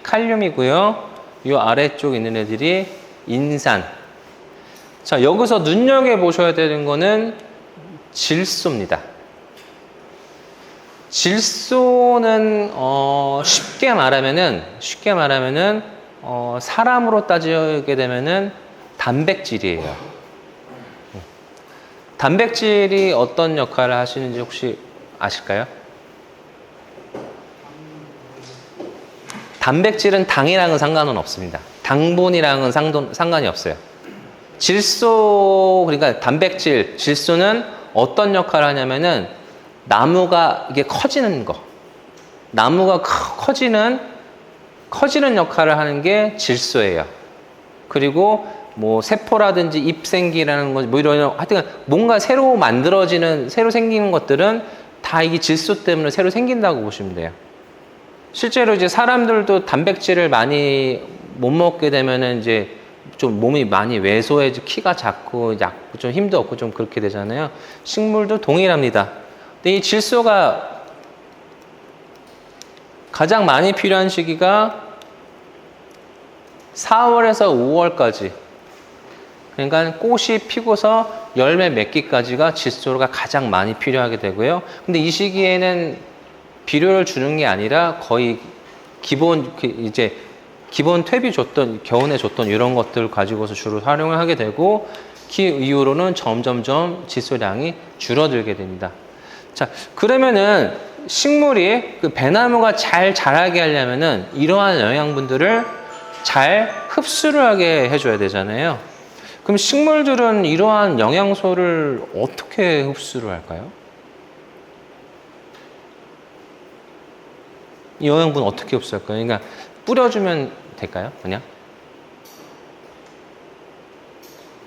칼륨이고요. 요 아래쪽 있는 애들이 인산. 자, 여기서 눈여겨보셔야 되는 거는 질소입니다. 질소는 쉽게 말하면은 사람으로 따지게 되면은 단백질이에요. 단백질이 어떤 역할을 하시는지 혹시 아실까요? 단백질은 당이랑은 상관은 없습니다. 당분이랑은 상관이 없어요. 질소, 그러니까 단백질, 질소는 어떤 역할을 하냐면은 나무가 이게 커지는 거, 나무가 커지는 역할을 하는 게 질소예요. 그리고 뭐 세포라든지 잎생기라는 거, 뭐 이런 하여튼 뭔가 새로 만들어지는, 새로 생기는 것들은 다 이게 질소 때문에 새로 생긴다고 보시면 돼요. 실제로 이제 사람들도 단백질을 많이 못 먹게 되면은 이제 좀 몸이 많이 왜소해지고 키가 작고 좀 힘도 없고 좀 그렇게 되잖아요. 식물도 동일합니다. 근데 이 질소가 가장 많이 필요한 시기가 4월에서 5월까지. 그러니까 꽃이 피고서 열매 맺기까지가 질소가 가장 많이 필요하게 되고요. 근데 이 시기에는 비료를 주는 게 아니라 거의 기본 퇴비 줬던, 겨우내 줬던 이런 것들 가지고서 주로 활용을 하게 되고, 그 이후로는 점점점 질소량이 줄어들게 됩니다. 자, 그러면은 식물이 그 배나무가 잘 자라게 하려면은 이러한 영양분들을 잘 흡수를 하게 해줘야 되잖아요. 그럼 식물들은 이러한 영양소를 어떻게 흡수를 할까요? 이 영양분 어떻게 흡수할까요? 그러니까 뿌려주면 될까요? 그냥?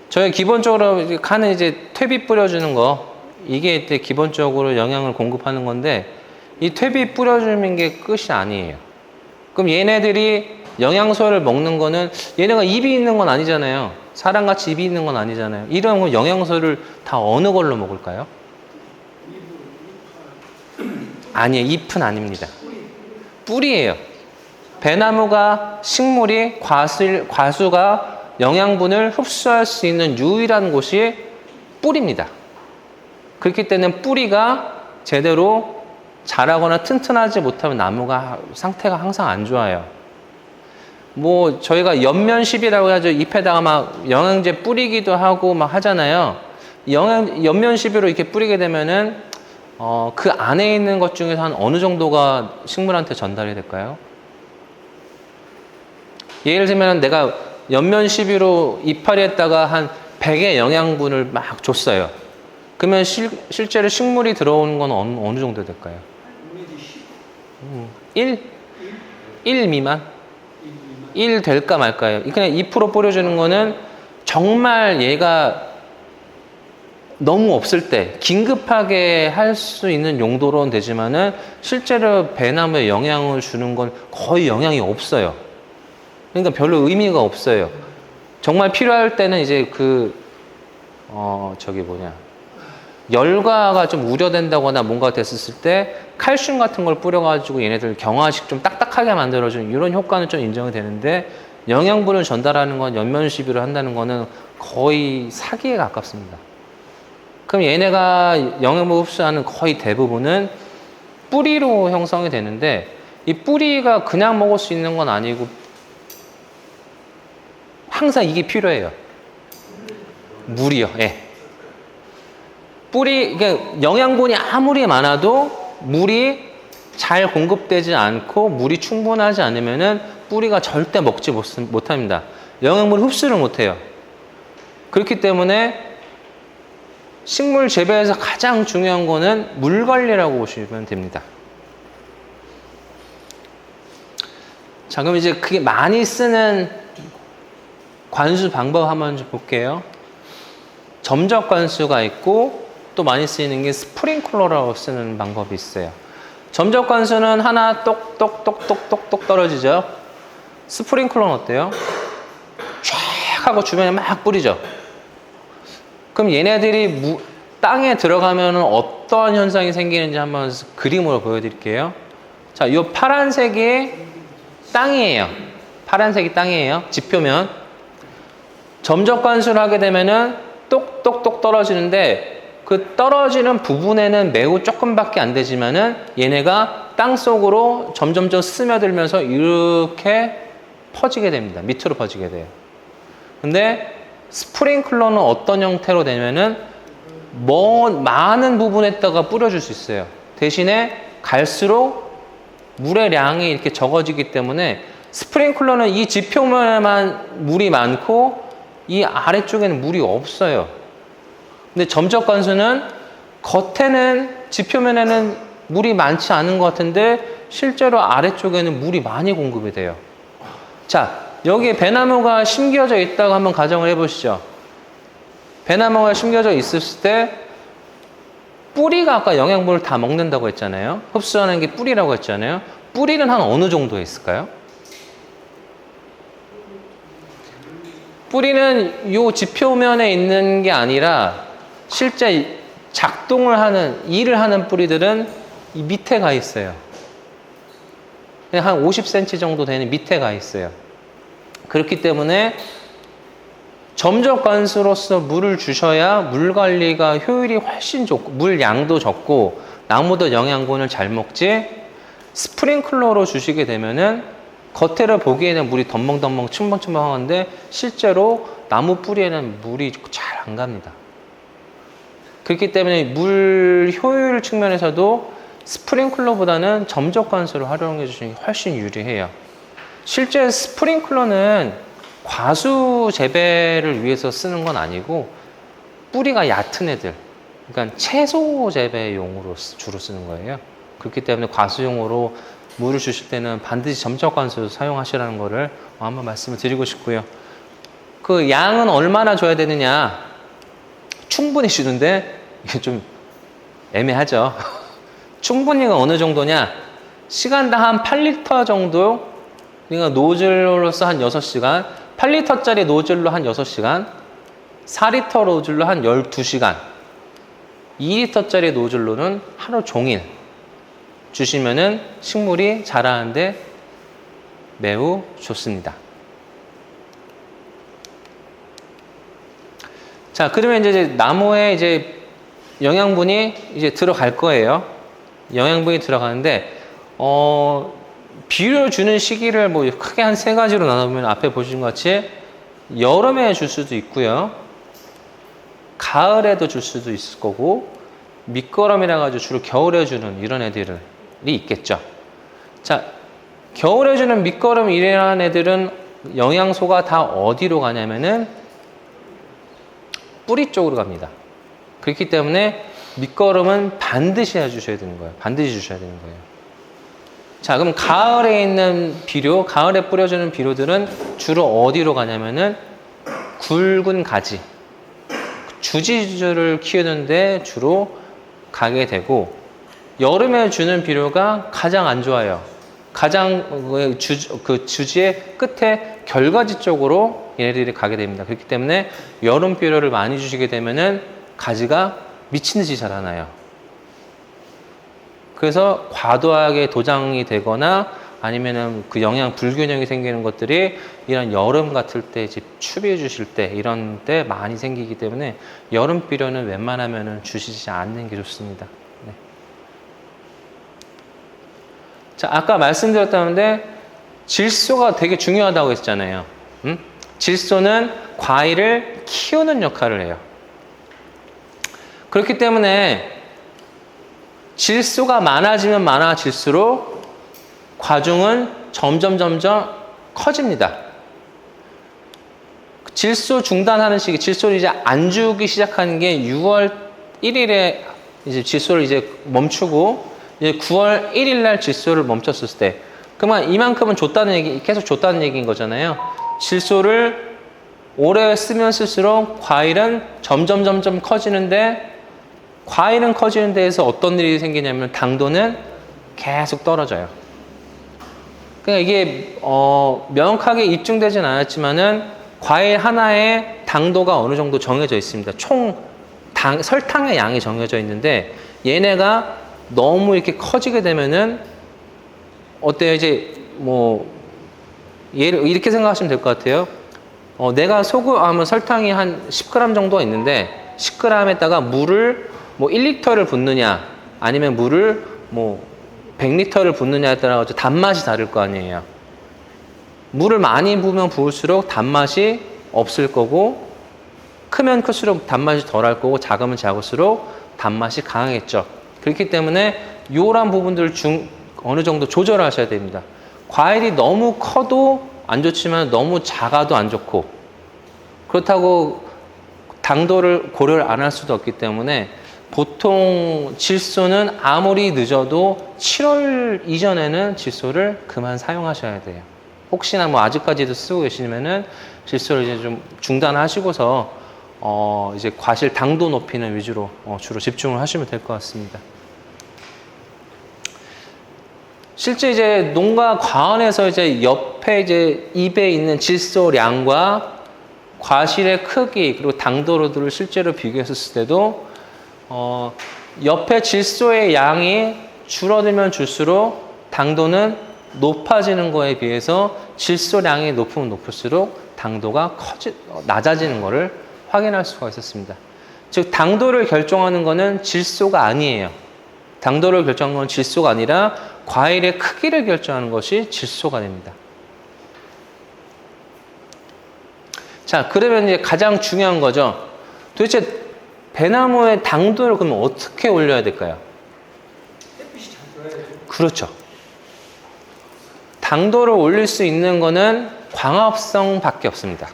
저희 기본적으로 가는 이제 퇴비 뿌려주는 거, 이게 이제 기본적으로 영양을 공급하는 건데, 이 퇴비 뿌려주는 게 끝이 아니에요. 그럼 얘네들이 영양소를 먹는 거는, 얘네가 입이 있는 건 아니잖아요. 사람같이 입이 있는 건 아니잖아요. 이런 영양소를 다 어느 걸로 먹을까요? 아니에요. 잎은 아닙니다. 뿌리예요. 배나무가, 식물이, 과수가 영양분을 흡수할 수 있는 유일한 곳이 뿌리입니다. 그렇기 때문에 뿌리가 제대로 자라거나 튼튼하지 못하면 나무가 상태가 항상 안 좋아요. 뭐 저희가 연면십이라고 하죠. 잎에다가 막 영양제 뿌리기도 하고 막 하잖아요. 연면십으로 이렇게 뿌리게 되면은 그 안에 있는 것 중에서 한 어느 정도가 식물한테 전달이 될까요? 예를 들면 내가 연면십으로 이파리에다가 한 100의 영양분을 막 줬어요. 그러면 실제로 식물이 들어오는 건 어느 정도 될까요? 1? 1 미만? 1 될까 말까요? 그냥 2% 뿌려주는 거는 정말 얘가 너무 없을 때 긴급하게 할 수 있는 용도로는 되지만은 실제로 배나무에 영향을 주는 건 거의 영향이 없어요. 그러니까 별로 의미가 없어요. 정말 필요할 때는 이제 열과가 좀 우려된다거나 뭔가 됐을 때 칼슘 같은 걸 뿌려가지고 얘네들 경화식 좀 딱딱하게 만들어주는 이런 효과는 좀 인정이 되는데, 영양분을 전달하는 건 연면시비를 한다는 거는 거의 사기에 가깝습니다. 그럼 얘네가 영양분 흡수하는 거의 대부분은 뿌리로 형성이 되는데, 이 뿌리가 그냥 먹을 수 있는 건 아니고 항상 이게 필요해요. 물이요. 예. 그러니까 영양분이 아무리 많아도 물이 잘 공급되지 않고 물이 충분하지 않으면은 뿌리가 절대 먹지 못합니다. 영양분을 흡수를 못해요. 그렇기 때문에 식물 재배에서 가장 중요한 거는 물 관리라고 보시면 됩니다. 자, 그럼 이제 그게 많이 쓰는 관수 방법 한번 좀 볼게요. 점적 관수가 있고, 또 많이 쓰이는 게 스프링클러라고 쓰는 방법이 있어요. 점적 관수는 하나 똑똑똑똑똑똑 떨어지죠. 스프링클러는 어때요? 쫙 하고 주변에 막 뿌리죠. 그럼 얘네들이 땅에 들어가면 어떤 현상이 생기는지 한번 그림으로 보여드릴게요. 자, 이 파란색이 땅이에요. 파란색이 땅이에요. 지표면. 점적 관수를 하게 되면은 똑똑똑 떨어지는데, 그 떨어지는 부분에는 매우 조금밖에 안 되지만은 얘네가 땅 속으로 점점점 스며들면서 이렇게 퍼지게 됩니다. 밑으로 퍼지게 돼요. 근데 스프링클러는 어떤 형태로 되면은 많은 부분에다가 뿌려줄 수 있어요. 대신에 갈수록 물의 양이 이렇게 적어지기 때문에 스프링클러는 이 지표면에만 물이 많고 이 아래쪽에는 물이 없어요. 근데 점적 관수는 겉에는 지표면에는 물이 많지 않은 것 같은데 실제로 아래쪽에는 물이 많이 공급이 돼요. 자, 여기에 배나무가 심겨져 있다고 한번 가정을 해보시죠. 배나무가 심겨져 있었을 때 뿌리가 아까 영양분을 다 먹는다고 했잖아요. 흡수하는 게 뿌리라고 했잖아요. 뿌리는 한 어느 정도에 있을까요? 뿌리는 요 지표면에 있는 게 아니라 실제 작동을 하는, 일을 하는 뿌리들은 이 밑에 가 있어요. 그냥 한 50cm 정도 되는 밑에 가 있어요. 그렇기 때문에 점적 관수로서 물을 주셔야 물 관리가 효율이 훨씬 좋고, 물 양도 적고, 나무도 영양분을 잘 먹지, 스프링클러로 주시게 되면은 겉에를 보기에는 물이 덤벙덤벙 층벙층벙한데 실제로 나무 뿌리에는 물이 잘 안 갑니다. 그렇기 때문에 물 효율 측면에서도 스프링클러보다는 점적 관수를 활용해 주시는 게 훨씬 유리해요. 실제 스프링클러는 과수 재배를 위해서 쓰는 건 아니고 뿌리가 얕은 애들, 그러니까 채소 재배용으로 주로 쓰는 거예요. 그렇기 때문에 과수용으로 물을 주실 때는 반드시 점적 관수 사용하시라는 거를 한번 말씀을 드리고 싶고요. 그 양은 얼마나 줘야 되느냐? 충분히 주는데 이게 좀 애매하죠. 충분히가 어느 정도냐? 시간당 한 8리터 정도, 그러니까 노즐로서 한 6시간, 8리터짜리 노즐로 한 6시간, 4리터 노즐로 한 12시간, 2리터짜리 노즐로는 하루 종일 주시면은 식물이 자라는데 매우 좋습니다. 자, 그러면 이제 나무에 이제 영양분이 이제 들어갈 거예요. 영양분이 들어가는데, 비료 주는 시기를 뭐 크게 한 3가지로 나누면 앞에 보신 것 같이 여름에 줄 수도 있고요. 가을에도 줄 수도 있을 거고, 밑거름이라 가지고 주로 겨울에 주는 이런 애들이 있겠죠. 자, 겨울에 주는 밑거름이라는 애들은 영양소가 다 어디로 가냐면은 뿌리 쪽으로 갑니다. 그렇기 때문에 밑거름은 반드시 해주셔야 되는 거예요. 반드시 주셔야 되는 거예요. 자, 그럼 가을에 있는 비료, 가을에 뿌려주는 비료들은 주로 어디로 가냐면은 굵은 가지, 주지주를 키우는데 주로 가게 되고, 여름에 주는 비료가 가장 안 좋아요. 가장 그 주지의 끝에 결가지 쪽으로 얘네들이 가게 됩니다. 그렇기 때문에 여름 비료를 많이 주시게 되면은 가지가 미친 듯이 자라나요. 그래서 과도하게 도장이 되거나 아니면은 그 영양 불균형이 생기는 것들이 이런 여름 같을 때 이제 추비해 주실 때 이런 때 많이 생기기 때문에 여름 비료는 웬만하면은 주시지 않는 게 좋습니다. 네. 자, 아까 말씀드렸다는데 질소가 되게 중요하다고 했잖아요. 질소는 과일을 키우는 역할을 해요. 그렇기 때문에 질소가 많아지면 많아질수록 과중은 점점 커집니다. 질소 중단하는 시기, 질소를 이제 안 주기 시작하는 게 6월 1일에 이제 질소를 이제 멈추고 이제 9월 1일 날 질소를 멈췄을 때, 그러면 이만큼은 줬다는 얘기, 계속 줬다는 얘기인 거잖아요. 질소를 오래 쓰면 쓸수록 과일은 점점 커지는데, 과일은 커지는 데에서 어떤 일이 생기냐면 당도는 계속 떨어져요. 그러니까 이게 명확하게 입증되진 않았지만은 과일 하나에 당도가 어느 정도 정해져 있습니다. 총 설탕의 양이 정해져 있는데 얘네가 너무 이렇게 커지게 되면은 어때요? 이제 뭐 얘를 이렇게 생각하시면 될 것 같아요. 내가 하면 설탕이 한 10g 정도가 있는데 10g에다가 물을 뭐 1리터를 붓느냐 아니면 물을 뭐 100리터를 붓느냐에 따라 단맛이 다를 거 아니에요. 물을 많이 부으면 부을수록 단맛이 없을 거고, 크면 클수록 단맛이 덜할 거고, 작으면 작을수록 단맛이 강하겠죠. 그렇기 때문에 이런 부분들 어느 정도 조절하셔야 됩니다. 과일이 너무 커도 안 좋지만 너무 작아도 안 좋고, 그렇다고 당도를 고려를 안 할 수도 없기 때문에 보통 질소는 아무리 늦어도 7월 이전에는 질소를 그만 사용하셔야 돼요. 혹시나 뭐 아직까지도 쓰고 계시면은 질소를 이제 좀 중단하시고서 이제 과실 당도 높이는 위주로 주로 집중을 하시면 될 것 같습니다. 실제 이제 농가 과원에서 이제 옆에 이제 입에 있는 질소량과 과실의 크기 그리고 당도로들을 실제로 비교했을 때도 옆에 질소의 양이 줄어들면 줄수록 당도는 높아지는 거에 비해서 질소량이 높으면 높을수록 당도가 낮아지는 것을 확인할 수가 있었습니다. 즉 당도를 결정하는 것은 질소가 아니에요. 당도를 결정하는 건 질소가 아니라 과일의 크기를 결정하는 것이 질소가 됩니다. 자, 그러면 이제 가장 중요한 거죠. 도대체 배나무의 당도를 그러면 어떻게 올려야 될까요? 햇빛이 잘 들어야죠. 그렇죠. 당도를 올릴 수 있는 거는 광합성밖에 없습니다.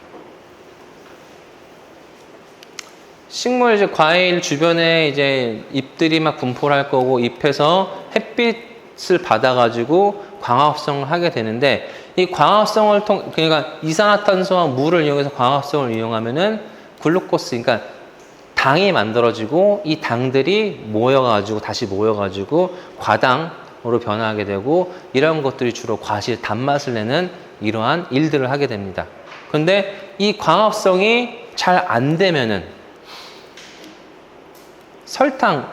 식물 이제 과일 주변에 이제 잎들이 막 분포를 할 거고 잎에서 햇빛을 받아가지고 광합성을 하게 되는데 이 광합성을 그러니까 이산화탄소와 물을 이용해서 광합성을 이용하면은 글루코스, 그러니까 당이 만들어지고 이 당들이 모여가지고 다시 모여가지고 과당으로 변화하게 되고 이런 것들이 주로 과실 단맛을 내는 이러한 일들을 하게 됩니다. 그런데 이 광합성이 잘 안 되면은 설탕,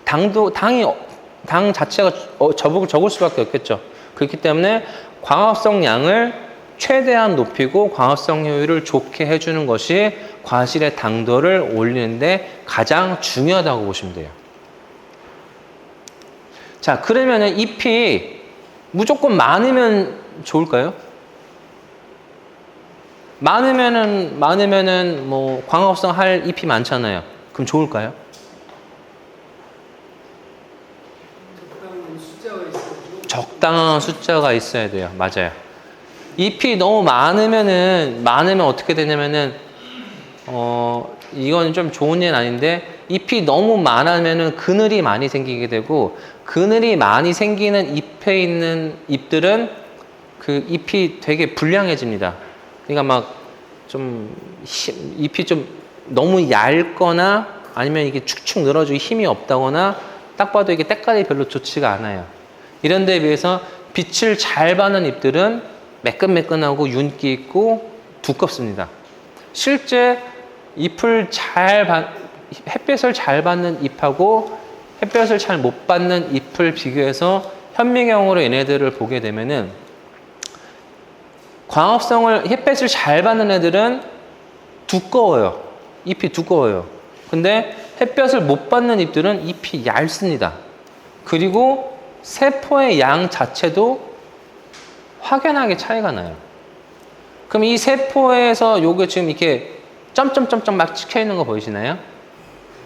당 자체가 적을 수밖에 없겠죠. 그렇기 때문에 광합성 양을 최대한 높이고 광합성 효율을 좋게 해주는 것이 과실의 당도를 올리는데 가장 중요하다고 보시면 돼요. 자, 그러면은 잎이 무조건 많으면 좋을까요? 많으면은 뭐 광합성 할 잎이 많잖아요. 그럼 좋을까요? 적당한 숫자가 있어야 돼요. 맞아요. 잎이 너무 많으면 어떻게 되냐면은, 이건 좀 좋은 예는 아닌데, 잎이 너무 많으면은 그늘이 많이 생기게 되고, 그늘이 많이 생기는 잎에 있는 잎들은 그 잎이 되게 불량해집니다. 그러니까 막 잎이 좀 너무 얇거나 아니면 이게 축축 늘어지고 힘이 없다거나 딱 봐도 이게 때깔이 별로 좋지가 않아요. 이런 데에 비해서 빛을 잘 받는 잎들은 매끈매끈하고 윤기 있고 두껍습니다. 실제 햇볕을 잘 받는 잎하고 햇볕을 잘 못 받는 잎을 비교해서 현미경으로 얘네들을 보게 되면은 햇볕을 잘 받는 애들은 두꺼워요. 잎이 두꺼워요. 근데 햇볕을 못 받는 잎들은 잎이 얇습니다. 그리고 세포의 양 자체도 확연하게 차이가 나요. 그럼 이 세포에서 요게 지금 이렇게 점점점점 막 찍혀 있는 거 보이시나요?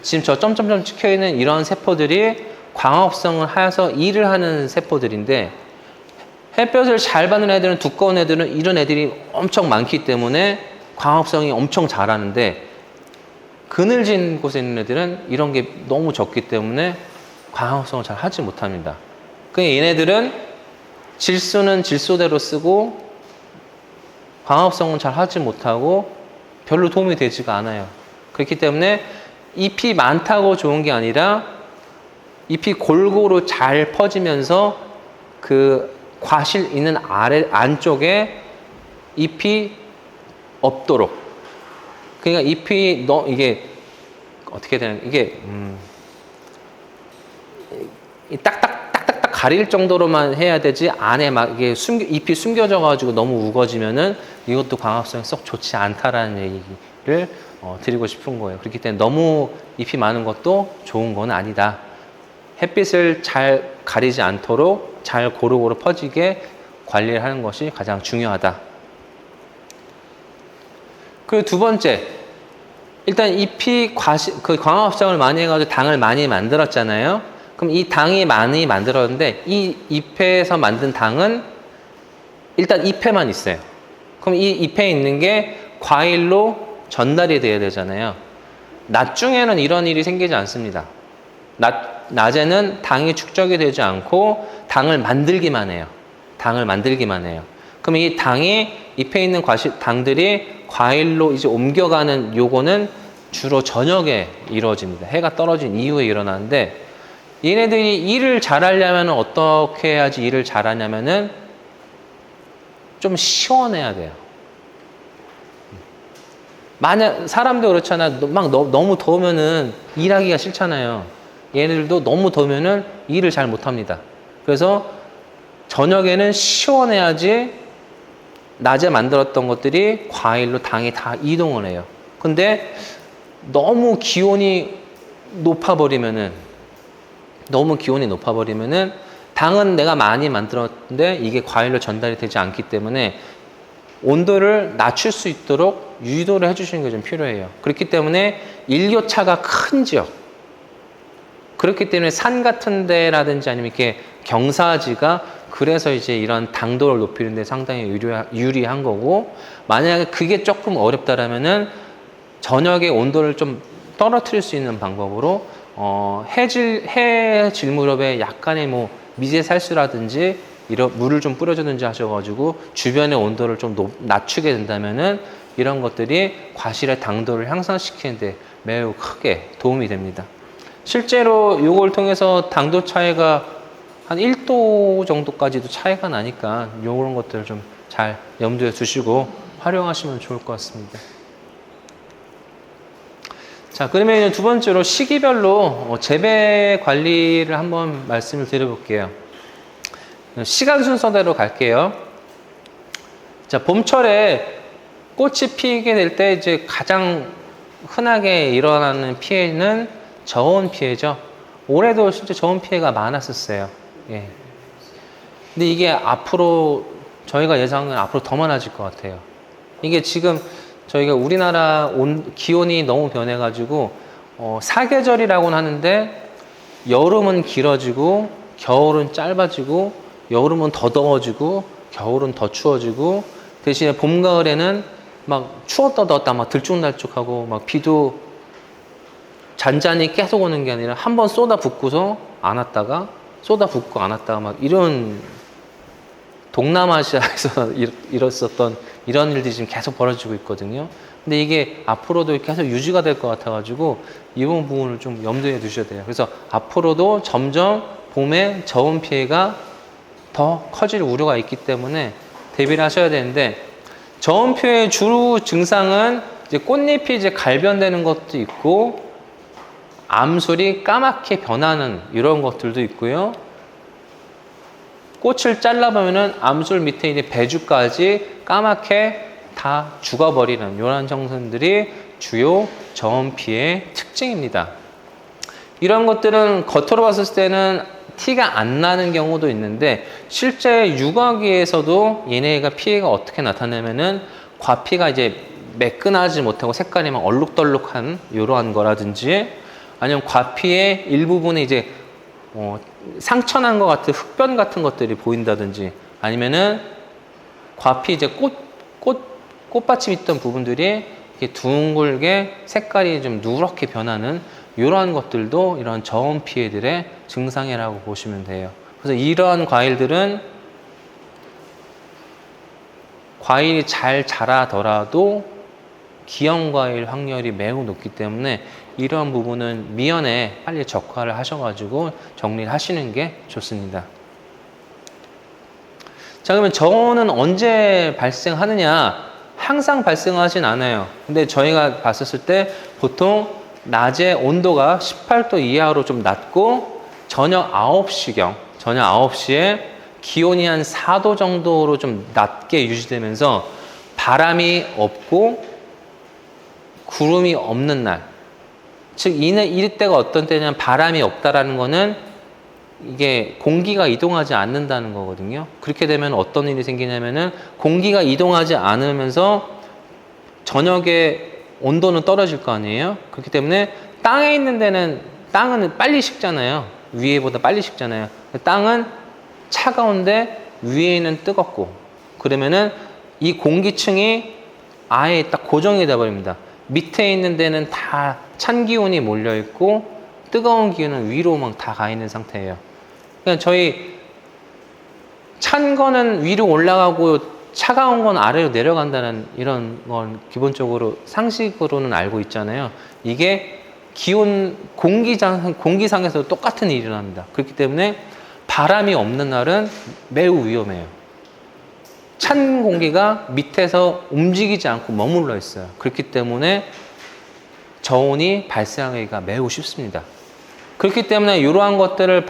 지금 저 점점점 찍혀 있는 이런 세포들이 광합성을 해서 일을 하는 세포들인데 햇볕을 잘 받는 애들은 두꺼운 애들은 이런 애들이 엄청 많기 때문에 광합성이 엄청 잘하는데 그늘진 곳에 있는 애들은 이런 게 너무 적기 때문에 광합성을 잘 하지 못합니다. 그러니까 얘네들은 질소는 질소대로 쓰고 광합성은 잘 하지 못하고 별로 도움이 되지가 않아요. 그렇기 때문에 잎이 많다고 좋은 게 아니라 잎이 골고루 잘 퍼지면서 그 과실 있는 안쪽에 잎이 없도록, 그러니까 잎이 이게 어떻게 되는, 이게 딱딱 가릴 정도로만 해야 되지 안에 막 이게 잎이 숨겨져 가지고 너무 우거지면은 이것도 광합성이 썩 좋지 않다라는 얘기를 드리고 싶은 거예요. 그렇기 때문에 너무 잎이 많은 것도 좋은 건 아니다. 햇빛을 잘 가리지 않도록 잘 고루고루 퍼지게 관리를 하는 것이 가장 중요하다. 그리고 두 번째, 일단 잎이 광합성을 많이 해가지고 당을 많이 만들었잖아요. 그럼 이 당이 많이 만들었는데 이 잎에서 만든 당은 일단 잎에만 있어요. 그럼 이 잎에 있는 게 과일로 전달이 돼야 되잖아요. 낮 중에는 이런 일이 생기지 않습니다. 낮에는 당이 축적이 되지 않고 당을 만들기만 해요. 그럼 이 당이 잎에 있는 당들이 과일로 이제 옮겨가는 요거는 주로 저녁에 이루어집니다. 해가 떨어진 이후에 일어나는데 얘네들이 일을 잘하려면 어떻게 해야지 일을 잘하냐면은 좀 시원해야 돼요. 만약 사람도 그렇잖아. 너무 더우면은 일하기가 싫잖아요. 얘네들도 너무 더우면은 일을 잘 못합니다. 그래서 저녁에는 시원해야지 낮에 만들었던 것들이 과일로 당이 다 이동을 해요. 근데 너무 기온이 높아버리면은 당은 내가 많이 만들었는데 이게 과일로 전달이 되지 않기 때문에 온도를 낮출 수 있도록 유도를 해주시는 게 좀 필요해요. 그렇기 때문에 일교차가 큰 지역, 그렇기 때문에 산 같은 데라든지 아니면 이렇게 경사지가 그래서 이제 이런 당도를 높이는 데 상당히 유리한 거고, 만약에 그게 조금 어렵다라면은 저녁에 온도를 좀 떨어뜨릴 수 있는 방법으로 해질 무렵에 약간의 뭐 미세 살수라든지 이런 물을 좀 뿌려주든지 하셔가지고 주변의 온도를 좀 낮추게 된다면은 이런 것들이 과실의 당도를 향상시키는데 매우 크게 도움이 됩니다. 실제로 이걸 통해서 당도 차이가 한 1도 정도까지도 차이가 나니까 이런 것들을 좀 잘 염두에 두시고 활용하시면 좋을 것 같습니다. 자, 그러면 두 번째로 시기별로 재배 관리를 한번 말씀을 드려볼게요. 시간 순서대로 갈게요. 자, 봄철에 꽃이 피게 될 때 이제 가장 흔하게 일어나는 피해는 저온 피해죠. 올해도 진짜 저온 피해가 많았었어요. 예. 근데 이게 앞으로 저희가 예상은 앞으로 더 많아질 것 같아요. 이게 지금 저희가 우리나라 기온이 너무 변해가지고 사계절이라고는 하는데 여름은 길어지고 겨울은 짧아지고 여름은 더 더워지고 겨울은 더 추워지고 대신에 봄, 가을에는 막 추웠다 더웠다 막 들쭉날쭉하고 막 비도 잔잔히 계속 오는 게 아니라 한번 쏟아붓고서 안 왔다가 쏟아붓고 안 왔다가 막 이런 동남아시아에서 일었었던 이런 일들이 지금 계속 벌어지고 있거든요. 근데 이게 앞으로도 계속 유지가 될 것 같아가지고 이번 부분을 좀 염두에 두셔야 돼요. 그래서 앞으로도 점점 봄에 저온 피해가 더 커질 우려가 있기 때문에 대비를 하셔야 되는데, 저온 피해의 주로 증상은 이제 꽃잎이 이제 갈변되는 것도 있고 암술이 까맣게 변하는 이런 것들도 있고요. 꽃을 잘라보면은 암술 밑에 있는 배주까지 까맣게 다 죽어버리는 이런 형상들이 주요 저온 피해의 특징입니다. 이런 것들은 겉으로 봤을 때는 티가 안 나는 경우도 있는데 실제 육아기에서도 얘네가 피해가 어떻게 나타나면은 과피가 이제 매끈하지 못하고 색깔이 막 얼룩덜룩한 이러한 거라든지 아니면 과피의 일부분에 이제 상처난 것 같은 흑변 같은 것들이 보인다든지 아니면은 과피 이제 꽃받침 있던 부분들이 이렇게 둥글게 색깔이 좀 누렇게 변하는 이러한 것들도 이런 저온 피해들의 증상이라고 보시면 돼요. 그래서 이러한 과일들은 과일이 잘 자라더라도 기형과일 확률이 매우 높기 때문에 이러한 부분은 미연에 빨리 적화를 하셔가지고 정리를 하시는 게 좋습니다. 자, 그러면 저온은 언제 발생하느냐? 항상 발생하진 않아요. 근데 저희가 봤었을 때 보통 낮에 온도가 18도 이하로 좀 낮고 저녁 9시에 기온이 한 4도 정도로 좀 낮게 유지되면서 바람이 없고 구름이 없는 날, 즉 이때가 어떤 때냐면 바람이 없다라는 거는 이게 공기가 이동하지 않는다는 거거든요. 그렇게 되면 어떤 일이 생기냐면은 공기가 이동하지 않으면서 저녁에 온도는 떨어질 거 아니에요. 그렇기 때문에 땅에 있는 데는 땅은 빨리 식잖아요. 위에보다 빨리 식잖아요. 땅은 차가운데 위에는 뜨겁고 그러면은 이 공기층이 아예 딱 고정이 돼 버립니다. 밑에 있는 데는 다 찬 기온이 몰려 있고 뜨거운 기운은 위로 막 다 가 있는 상태예요. 그러니까 저희 찬 거는 위로 올라가고 차가운 건 아래로 내려간다는 이런 건 기본적으로 상식으로는 알고 있잖아요. 이게 기온 공기상에서도 똑같은 일이 일어납니다. 그렇기 때문에 바람이 없는 날은 매우 위험해요. 찬 공기가 밑에서 움직이지 않고 머물러 있어요. 그렇기 때문에 저온이 발생하기가 매우 쉽습니다. 그렇기 때문에 이러한 것들을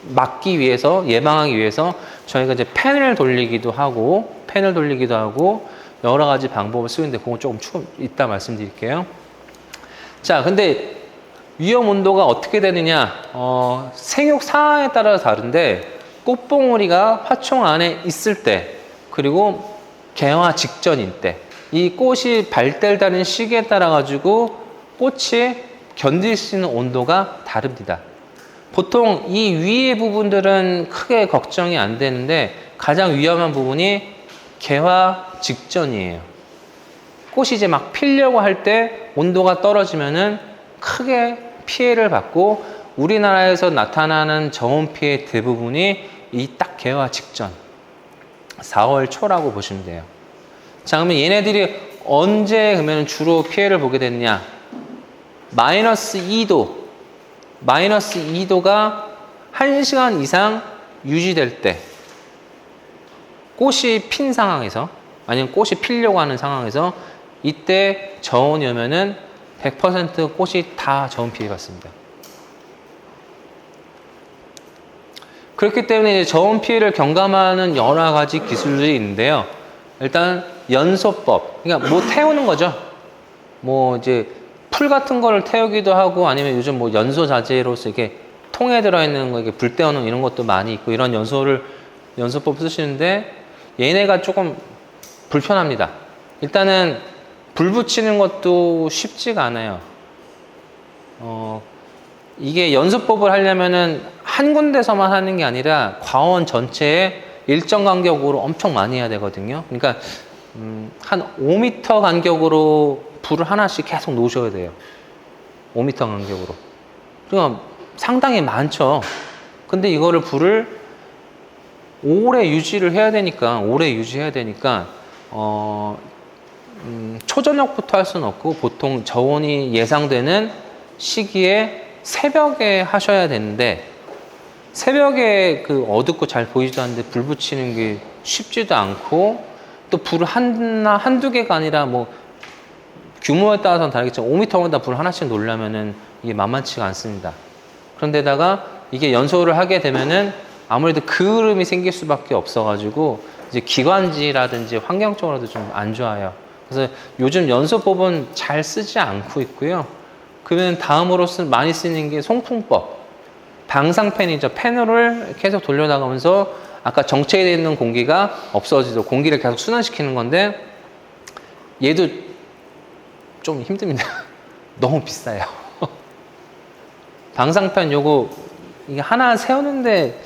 막기 위해서, 예방하기 위해서 저희가 이제 팬을 돌리기도 하고 여러 가지 방법을 쓰는데 그건 조금 이따 말씀드릴게요. 자, 근데 위험 온도가 어떻게 되느냐? 생육 상황에 따라서 다른데 꽃봉오리가 화총 안에 있을 때 그리고 개화 직전일 때 이 꽃이 발달되는 시기에 따라 가지고 꽃이 견딜 수 있는 온도가 다릅니다. 보통 이 위의 부분들은 크게 걱정이 안 되는데 가장 위험한 부분이 개화 직전이에요. 꽃이 이제 막 피려고 할 때 온도가 떨어지면은 크게 피해를 받고 우리나라에서 나타나는 저온 피해 대부분이 이 딱 개화 직전 4월 초라고 보시면 돼요. 자, 그러면 얘네들이 언제 그러면 주로 피해를 보게 됐냐? 마이너스 2도가 1시간 이상 유지될 때 꽃이 핀 상황에서 아니면 꽃이 피려고 하는 상황에서 이때 저온이 오면은 100% 꽃이 다 저온 피해 받습니다. 그렇기 때문에 이제 저온 피해를 경감하는 여러 가지 기술들이 있는데요. 일단 연소법, 그러니까 뭐 태우는 거죠. 뭐 이제 풀 같은 거를 태우기도 하고 아니면 요즘 뭐 연소 자재로서 이렇게 통에 들어있는 거 이렇게 불 때우는 이런 것도 많이 있고 이런 연소법 쓰시는데 얘네가 조금 불편합니다. 일단은 불 붙이는 것도 쉽지가 않아요. 이게 연소법을 하려면은 한 군데서만 하는 게 아니라 과원 전체에 일정 간격으로 엄청 많이 해야 되거든요. 그러니까 한 5m 간격으로 불을 하나씩 계속 놓으셔야 돼요. 5m 간격으로. 그러니까 상당히 많죠. 근데 이거를 불을 오래 유지해야 되니까 초저녁부터 할 수는 없고 보통 저온이 예상되는 시기에 새벽에 하셔야 되는데 새벽에 그 어둡고 잘 보이지도 않는데 불 붙이는 게 쉽지도 않고 또 불을 한두 개가 아니라 뭐 규모에 따라서는 다르겠지만 5m마다 불 하나씩 놓으려면은 이게 만만치가 않습니다. 그런데다가 이게 연소를 하게 되면은 아무래도 그을음이 생길 수밖에 없어가지고 이제 기관지라든지 환경적으로도 좀 안 좋아요. 그래서 요즘 연소법은 잘 쓰지 않고 있고요. 그러면 다음으로 많이 쓰는 게 송풍법. 방상팬이죠. 팬을 계속 돌려나가면서 아까 정체되어 있는 공기가 없어지도록 공기를 계속 순환시키는 건데 얘도 좀 힘듭니다. 너무 비싸요. 방상팬 요거 이게 하나 세우는데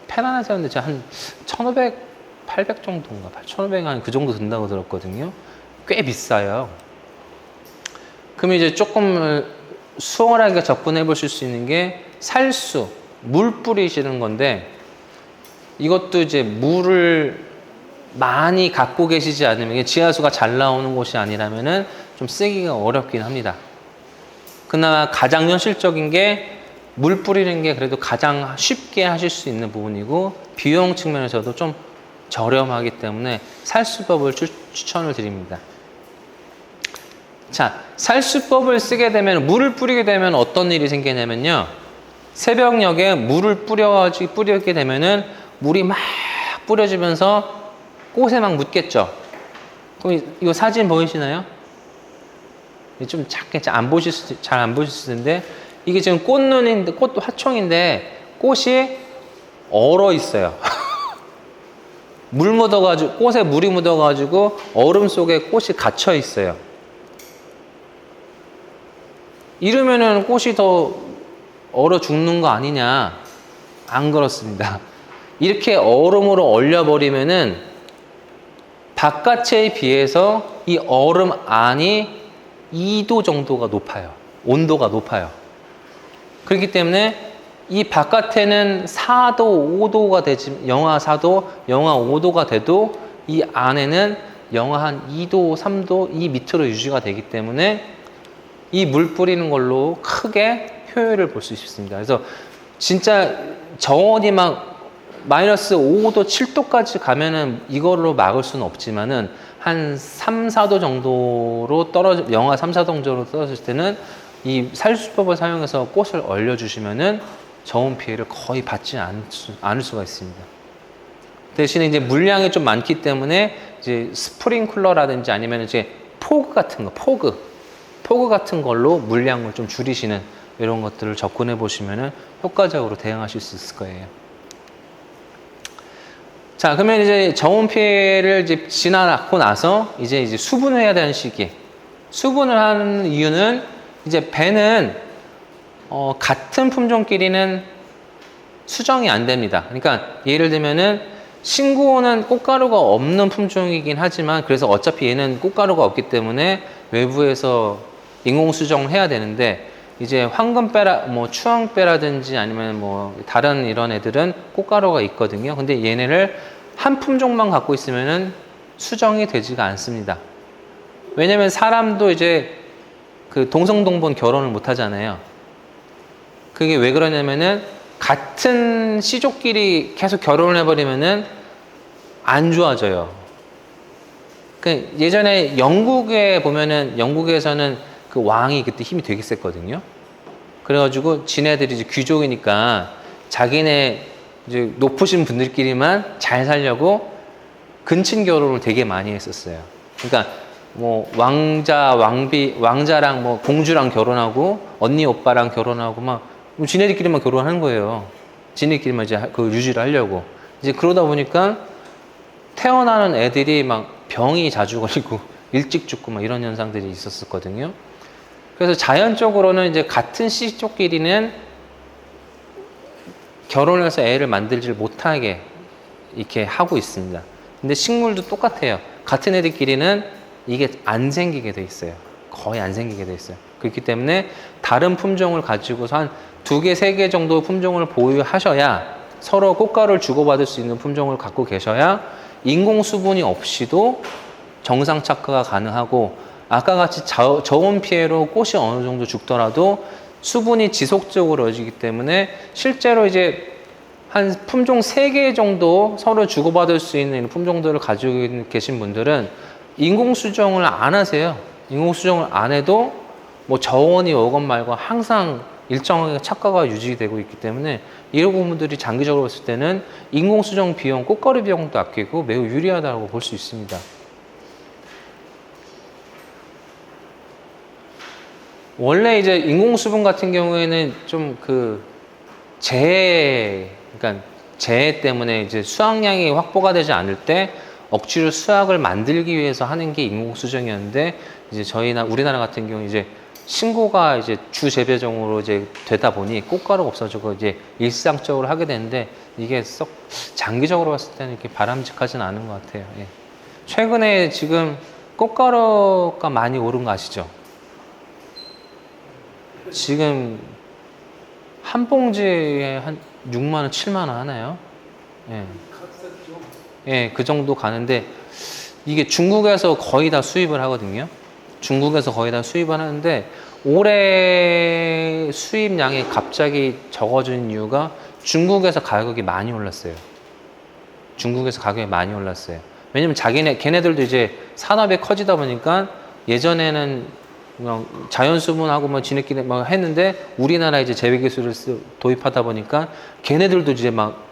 팬 하나 세우는데 제가 한 1,500, 800 정도인가 8,500 한 그 정도 든다고 들었거든요. 꽤 비싸요. 그러면 이제 조금 수월하게 접근해 보실 수 있는 게 살수, 물 뿌리시는 건데 이것도 이제 물을 많이 갖고 계시지 않으면 지하수가 잘 나오는 곳이 아니라면은 좀 쓰기가 어렵긴 합니다. 그나마 가장 현실적인 게 물 뿌리는 게 그래도 가장 쉽게 하실 수 있는 부분이고 비용 측면에서도 좀 저렴하기 때문에 살수법을 추천을 드립니다. 자, 살수법을 쓰게 되면 물을 뿌리게 되면 어떤 일이 생기냐면요. 새벽녘에 물을 뿌리게 되면은 물이 막 뿌려지면서 꽃에 막 묻겠죠. 그럼 이거 사진 보이시나요? 좀 작게 잘 안 보실 텐데 이게 지금 꽃도 화총인데 꽃이 얼어 있어요. 물 묻어가지고 꽃에 물이 묻어가지고 얼음 속에 꽃이 갇혀 있어요. 이러면은 꽃이 더 얼어 죽는 거 아니냐? 안 그렇습니다. 이렇게 얼음으로 얼려버리면은 바깥에 비해서 이 얼음 안이 2도 정도가 높아요. 온도가 높아요. 그렇기 때문에 이 바깥에는 4도, 5도가 되지, 영하 4도, 영하 5도가 돼도 이 안에는 영하 한 2도, 3도 이 밑으로 유지가 되기 때문에 이 물 뿌리는 걸로 크게 효율을 볼 수 있습니다. 그래서 진짜 저온이 막 마이너스 5도, 7도까지 가면은 이걸로 막을 수는 없지만은 한 3, 4도 정도로 영하 3, 4도 정도로 떨어질 때는 이 살수법을 사용해서 꽃을 얼려주시면은 저온 피해를 거의 받지 않을 수가 있습니다. 대신에 이제 물량이 좀 많기 때문에 이제 스프링클러라든지 아니면 이제 포그 같은 거, 포그 같은 걸로 물량을 좀 줄이시는 이런 것들을 접근해 보시면은 효과적으로 대응하실 수 있을 거예요. 자, 그러면 이제 저온 피해를 이제 지나고 나서 이제 수분을 해야 되는 시기. 수분을 하는 이유는 이제 배는 같은 품종끼리는 수정이 안 됩니다. 그러니까 예를 들면은 신고는 꽃가루가 없는 품종이긴 하지만 그래서 어차피 얘는 꽃가루가 없기 때문에 외부에서 인공 수정을 해야 되는데 이제 황금배라 뭐 추황배라든지 아니면 뭐 다른 이런 애들은 꽃가루가 있거든요. 근데 얘네를 한 품종만 갖고 있으면은 수정이 되지가 않습니다. 왜냐면 사람도 이제 그 동성동본 결혼을 못 하잖아요. 그게 왜 그러냐면은 같은 씨족끼리 계속 결혼을 해버리면은 안 좋아져요. 그 예전에 영국에 보면은 영국에서는 그 왕이 그때 힘이 되게 셌거든요. 그래가지고 지네들이 이제 귀족이니까 자기네 이제 높으신 분들끼리만 잘 살려고 근친 결혼을 되게 많이 했었어요. 그러니까 뭐 왕자랑 뭐 공주랑 결혼하고 언니 오빠랑 결혼하고 막 지네들끼리만 결혼하는 거예요. 지네끼리만 이제 그 유지를 하려고. 이제 그러다 보니까 태어나는 애들이 막 병이 자주 걸리고 일찍 죽고 막 이런 현상들이 있었거든요. 그래서 자연적으로는 이제 같은 씨족끼리는 결혼해서 애를 만들질 못하게 이렇게 하고 있습니다. 근데 식물도 똑같아요. 같은 애들끼리는 이게 안 생기게 돼 있어요. 거의 안 생기게 돼 있어요. 그렇기 때문에 다른 품종을 가지고서 한 2개, 3개 정도 품종을 보유하셔야 서로 꽃가루를 주고받을 수 있는 품종을 갖고 계셔야 인공 수분이 없이도 정상 착화가 가능하고 아까 같이 저온 피해로 꽃이 어느 정도 죽더라도 수분이 지속적으로 어지기 때문에 실제로 이제 한 품종 3개 정도 서로 주고받을 수 있는 품종들을 가지고 계신 분들은 인공수정을 안 하세요. 인공수정을 안 해도 뭐 저온이 오건 말건 항상 일정하게 착화가 유지되고 있기 때문에 이런 부분들이 장기적으로 봤을 때는 인공수정 비용, 꽃가루 비용도 아끼고 매우 유리하다고 볼 수 있습니다. 원래 이제 인공수분 같은 경우에는 좀 그 그러니까 재해 때문에 이제 수확량이 확보가 되지 않을 때 억지로 수확을 만들기 위해서 하는 게 인공수정이었는데 이제 우리나라 같은 경우 이제 신고가 이제 주 재배종으로 이제 되다 보니 꽃가루가 없어지고 이제 일상적으로 하게 되는데 이게 썩 장기적으로 봤을 때는 이렇게 바람직하지는 않은 것 같아요. 예. 최근에 지금 꽃가루가 많이 오른 거 아시죠? 지금 한 봉지에 한 6만 원, 7만 원 하나요? 예. 예, 그 정도 가는데 이게 중국에서 거의 다 수입을 하거든요. 중국에서 거의 다 수입을 하는데 올해 수입량이 갑자기 적어진 이유가 중국에서 가격이 많이 올랐어요. 중국에서 가격이 많이 올랐어요. 왜냐면 걔네들도 이제 산업이 커지다 보니까 예전에는 그냥 자연수분하고 뭐 지네끼리 막 했는데 우리나라 이제 재배기술을 도입하다 보니까 걔네들도 이제 막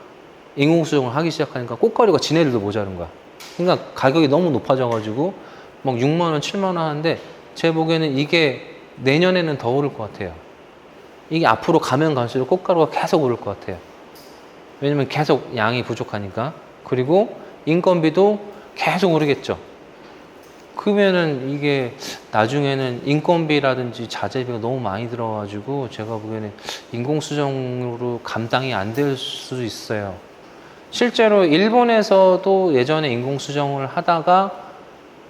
인공수정을 하기 시작하니까 꽃가루가 지네들도 모자른 거야. 그러니까 가격이 너무 높아져가지고 막 6만 원, 7만 원 하는데 제 보기에는 이게 내년에는 더 오를 것 같아요. 이게 앞으로 가면 갈수록 꽃가루가 계속 오를 것 같아요. 왜냐면 계속 양이 부족하니까. 그리고 인건비도 계속 오르겠죠. 그러면은 이게 나중에는 인건비라든지 자재비가 너무 많이 들어가지고 제가 보기에는 인공수정으로 감당이 안 될 수도 있어요. 실제로 일본에서도 예전에 인공수정을 하다가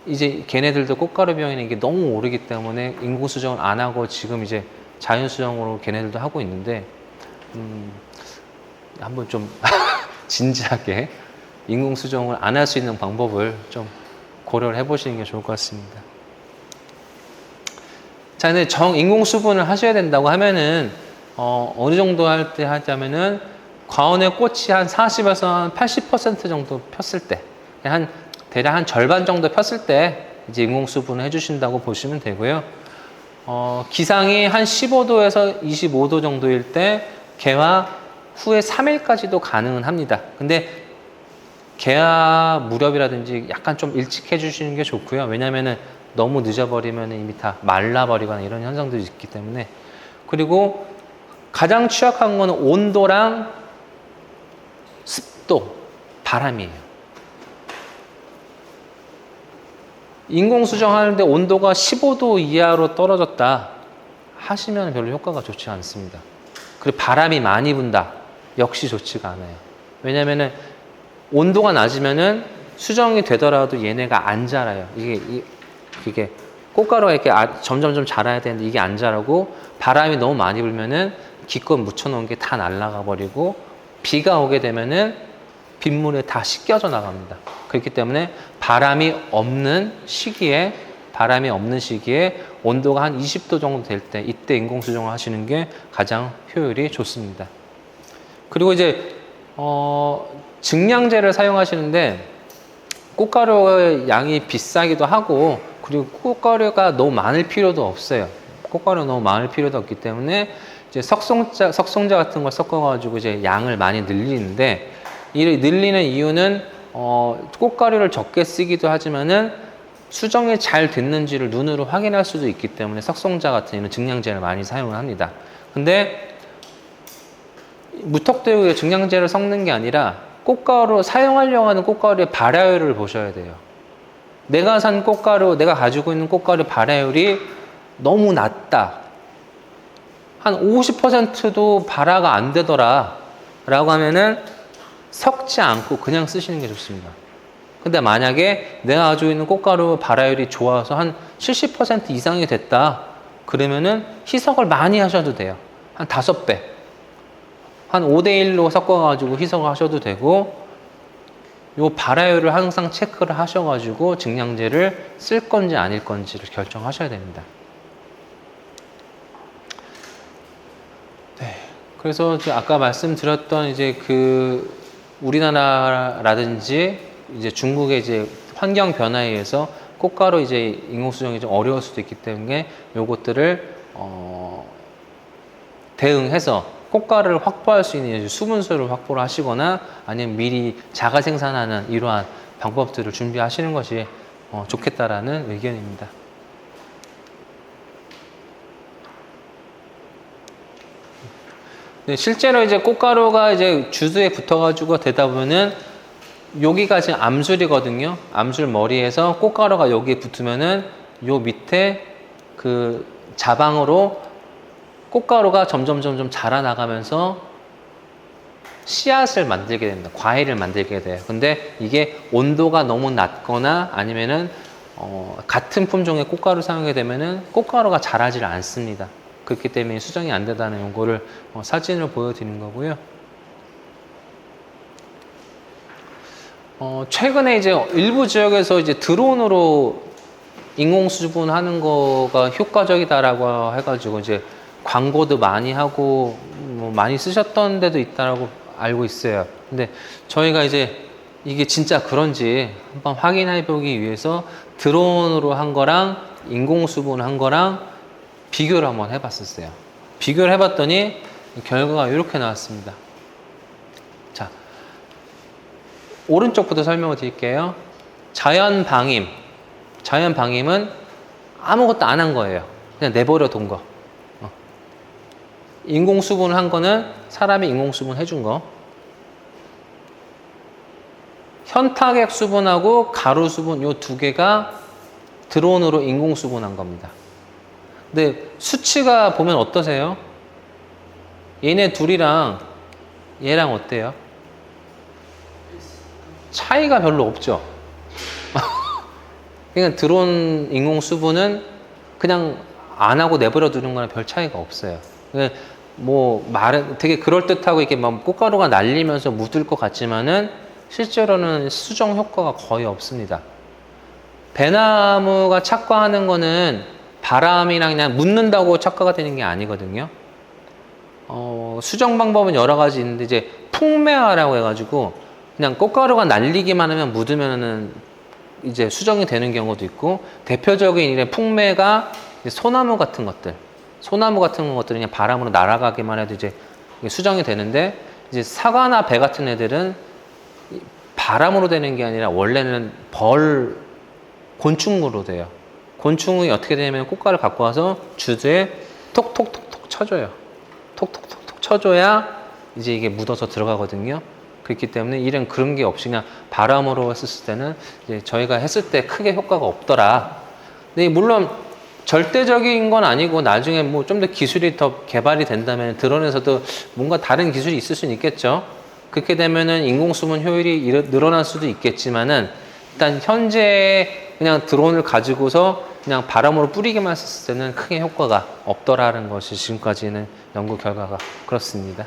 이제 걔네들도 꽃가루 비용이 이게 너무 오르기 때문에 인공수정을 안 하고 지금 이제 자연수정으로 걔네들도 하고 있는데 한번 좀 진지하게 인공 수정을 안 할 수 있는 방법을 좀 고려를 해보시는 게 좋을 것 같습니다. 자, 근데 인공 수분을 하셔야 된다고 하면은 어느 정도 할 때 하자면은 과원의 꽃이 한 40에서 한 80% 정도 폈을 때, 대략 한 절반 정도 폈을 때 이제 인공 수분을 해주신다고 보시면 되고요. 기상이 한 15도에서 25도 정도일 때 개화 후에 3일까지도 가능은 합니다. 근데 개화 무렵이라든지 약간 좀 일찍 해주시는 게 좋고요. 왜냐면은 너무 늦어버리면 이미 다 말라버리거나 이런 현상들이 있기 때문에. 그리고 가장 취약한 거는 온도랑 습도, 바람이에요. 인공 수정하는데 온도가 15도 이하로 떨어졌다 하시면 별로 효과가 좋지 않습니다. 그리고 바람이 많이 분다. 역시 좋지가 않아요. 왜냐면은 온도가 낮으면은 수정이 되더라도 얘네가 안 자라요. 이게 꽃가루가 이렇게 점점 자라야 되는데 이게 안 자라고 바람이 너무 많이 불면은 기껏 묻혀놓은 게 다 날아가 버리고 비가 오게 되면은 빗물에 다 씻겨져 나갑니다. 그렇기 때문에 바람이 없는 시기에 온도가 한 20도 정도 될 때 이때 인공 수정을 하시는 게 가장 효율이 좋습니다. 그리고 이제 증량제를 사용하시는데 꽃가루의 양이 비싸기도 하고 그리고 꽃가루가 너무 많을 필요도 없어요. 꽃가루가 너무 많을 필요도 없기 때문에 이제 석송자 같은 걸 섞어가지고 이제 양을 많이 늘리는데 이 늘리는 이유는 꽃가루를 적게 쓰기도 하지만은 수정이 잘 됐는지를 눈으로 확인할 수도 있기 때문에 석송자 같은 이런 증량제를 많이 사용을 합니다. 근데 무턱대고 증량제를 섞는 게 아니라 꽃가루 사용하려고 하는 꽃가루의 발화율을 보셔야 돼요. 내가 가지고 있는 꽃가루 발화율이 너무 낮다. 한 50%도 발화가 안 되더라. 라고 하면은 섞지 않고 그냥 쓰시는 게 좋습니다. 근데 만약에 내가 가지고 있는 꽃가루 발화율이 좋아서 한 70% 이상이 됐다. 그러면은 희석을 많이 하셔도 돼요. 한 5배. 한 5대1로 섞어가지고 희석을 하셔도 되고, 요 발화율을 항상 체크를 하셔가지고 증량제를 쓸 건지 아닐 건지를 결정하셔야 됩니다. 네. 그래서 아까 말씀드렸던 이제 우리나라라든지 이제 중국의 이제 환경 변화에 의해서 꽃가루 이제 인공 수정이 좀 어려울 수도 있기 때문에 요것들을 대응해서 꽃가루를 확보할 수 있는 수분수를 확보를 하시거나 아니면 미리 자가 생산하는 이러한 방법들을 준비하시는 것이 좋겠다라는 의견입니다. 네, 실제로 이제 꽃가루가 이제 주스에 붙어가지고 되다 보면은 여기가 지금 암술이거든요. 암술 머리에서 꽃가루가 여기에 붙으면은 요 밑에 그 자방으로 꽃가루가 점점 자라나가면서 씨앗을 만들게 됩니다. 과일을 만들게 돼요. 근데 이게 온도가 너무 낮거나 아니면은 같은 품종의 꽃가루 사용하게 되면은 꽃가루가 자라질 않습니다. 그렇기 때문에 수정이 안 되다는 요거를 사진을 보여드리는 거고요. 최근에 이제 일부 지역에서 이제 드론으로 인공 수분하는 거가 효과적이다라고 해가지고 이제 광고도 많이 하고 많이 쓰셨던 데도 있다라고 알고 있어요. 근데 저희가 이제 이게 진짜 그런지 한번 확인해 보기 위해서 드론으로 한 거랑 인공 수분 한 거랑 비교를 한번 해봤었어요. 비교를 해봤더니 결과가 이렇게 나왔습니다. 자, 오른쪽부터 설명을 드릴게요. 자연 방임. 자연 방임은 아무것도 안 한 거예요. 그냥 내버려 둔 거. 인공 수분을 한 거는 사람이 인공 수분 해준 거. 현타액 수분하고 가루 수분 요 두 개가 드론으로 인공 수분한 겁니다. 근데 수치가 보면 어떠세요? 얘네 둘이랑 얘랑 어때요? 차이가 별로 없죠. 그러니까 드론 인공 수분은 그냥 안 하고 내버려 두는 거랑 별 차이가 없어요. 그러니까 뭐 말은 되게 그럴듯하고 이렇게 막 꽃가루가 날리면서 묻을 것 같지만은 실제로는 수정 효과가 거의 없습니다. 배나무가 착과하는 거는 바람이랑 그냥 묻는다고 착과가 되는 게 아니거든요. 수정 방법은 여러 가지 있는데 이제 풍매화라고 해가지고 그냥 꽃가루가 날리기만 하면 묻으면은 이제 수정이 되는 경우도 있고, 대표적인 이런 풍매가 소나무 같은 것들은 그냥 바람으로 날아가기만 해도 이제 수정이 되는데, 이제 사과나 배 같은 애들은 바람으로 되는 게 아니라 원래는 곤충으로 돼요. 곤충이 어떻게 되냐면 꽃가루를 갖고 와서 주드에 톡톡톡톡 쳐줘요. 톡톡톡톡 쳐줘야 이제 이게 묻어서 들어가거든요. 그렇기 때문에 이런 그런 게 없이 그냥 바람으로 했을 때는 이제 저희가 했을 때 크게 효과가 없더라. 근데 물론 절대적인 건 아니고 나중에 뭐 좀 더 기술이 더 개발이 된다면 드론에서도 뭔가 다른 기술이 있을 수는 있겠죠. 그렇게 되면은 인공수분 효율이 늘어날 수도 있겠지만은 일단 현재 그냥 드론을 가지고서 그냥 바람으로 뿌리기만 했을 때는 크게 효과가 없더라는 것이 지금까지는 연구 결과가 그렇습니다.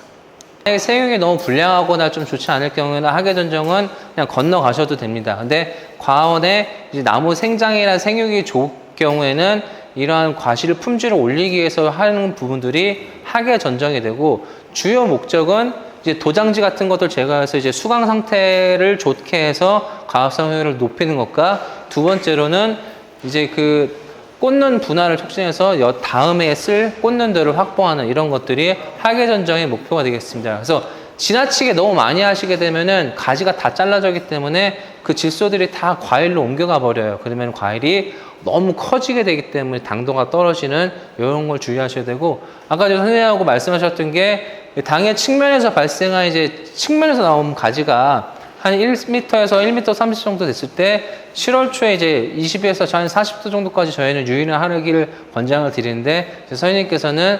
생육이 너무 불량하거나 좀 좋지 않을 경우에는 하계전정은 그냥 건너가셔도 됩니다. 근데 과원에 이제 나무 생장이나 생육이 좋을 경우에는 이러한 과실 품질을 올리기 위해서 하는 부분들이 하계전정이 되고, 주요 목적은 이제 도장지 같은 것들 제거해서 이제 수강 상태를 좋게 해서 과합성 효율을 높이는 것과, 두 번째로는 이제 그 꽂는 분할을 촉진해서 다음에 쓸 꽂는들을 확보하는 이런 것들이 하계전정의 목표가 되겠습니다. 그래서 지나치게 너무 많이 하시게 되면은 가지가 다 잘라졌기 때문에 그 질소들이 다 과일로 옮겨가 버려요. 그러면 과일이 너무 커지게 되기 때문에 당도가 떨어지는 이런 걸 주의하셔야 되고, 아까 저 선생님하고 말씀하셨던 게 당의 측면에서 발생한 이제 측면에서 나온 가지가 한 1m에서 1m 30 정도 됐을 때 7월 초에 이제 20에서 한 40도 정도까지 저희는 유인을 하기를 권장을 드리는데, 선생님께서는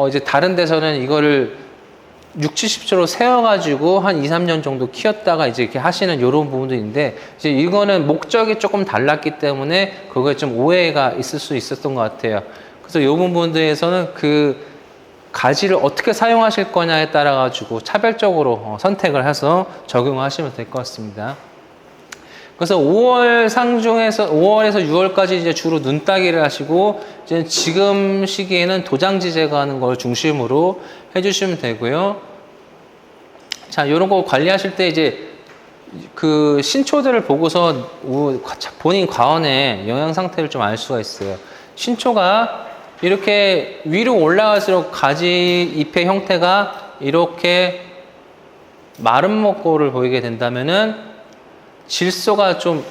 이제 다른 데서는 이거를 6, 70초로 세워가지고 한 2, 3년 정도 키웠다가 이제 이렇게 하시는 이런 부분도 있는데, 이제 이거는 목적이 조금 달랐기 때문에 그거에 좀 오해가 있을 수 있었던 것 같아요. 그래서 이 부분들에서는 그 가지를 어떻게 사용하실 거냐에 따라 가지고 차별적으로 선택을 해서 적용하시면 될 것 같습니다. 그래서 5월 상중에서 5월에서 6월까지 이제 주로 눈 따기를 하시고, 이제 지금 시기에는 도장지 제거하는 걸 중심으로 해주시면 되고요. 자, 이런 거 관리하실 때 이제 그 신초들을 보고서 본인 과원의 영양 상태를 좀 알 수가 있어요. 신초가 이렇게 위로 올라갈수록 가지 잎의 형태가 이렇게 마른 먹고를 보이게 된다면은 질소가 좀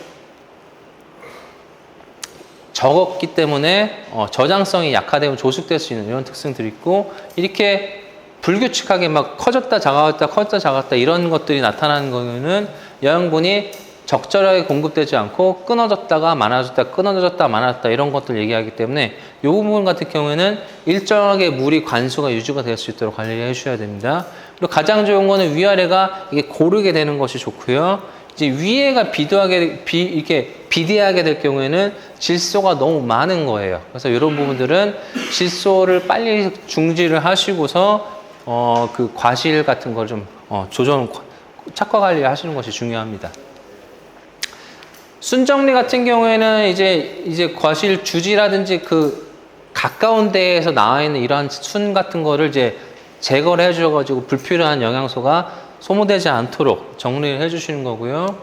적었기 때문에 저장성이 약화되면 조숙될 수 있는 이런 특성들이 있고, 이렇게 불규칙하게 막 커졌다 작았다 커졌다 작았다 이런 것들이 나타나는 경우는 영양분이 적절하게 공급되지 않고 끊어졌다가 많아졌다 끊어졌다 많아졌다 이런 것들 얘기하기 때문에 이 부분 같은 경우에는 일정하게 물이 관수가 유지가 될 수 있도록 관리를 해주셔야 됩니다. 그리고 가장 좋은 거는 위아래가 이게 고르게 되는 것이 좋고요. 이제 위에가 이렇게 비대하게 될 경우에는 질소가 너무 많은 거예요. 그래서 이런 부분들은 질소를 빨리 중지를 하시고서 그 과실 같은 걸 좀 착화 관리 하시는 것이 중요합니다. 순정리 같은 경우에는 이제 과실 주지라든지 그 가까운 데에서 나와 있는 이러한 순 같은 거를 이제 제거를 해주셔가지고 불필요한 영양소가 소모되지 않도록 정리를 해주시는 거고요.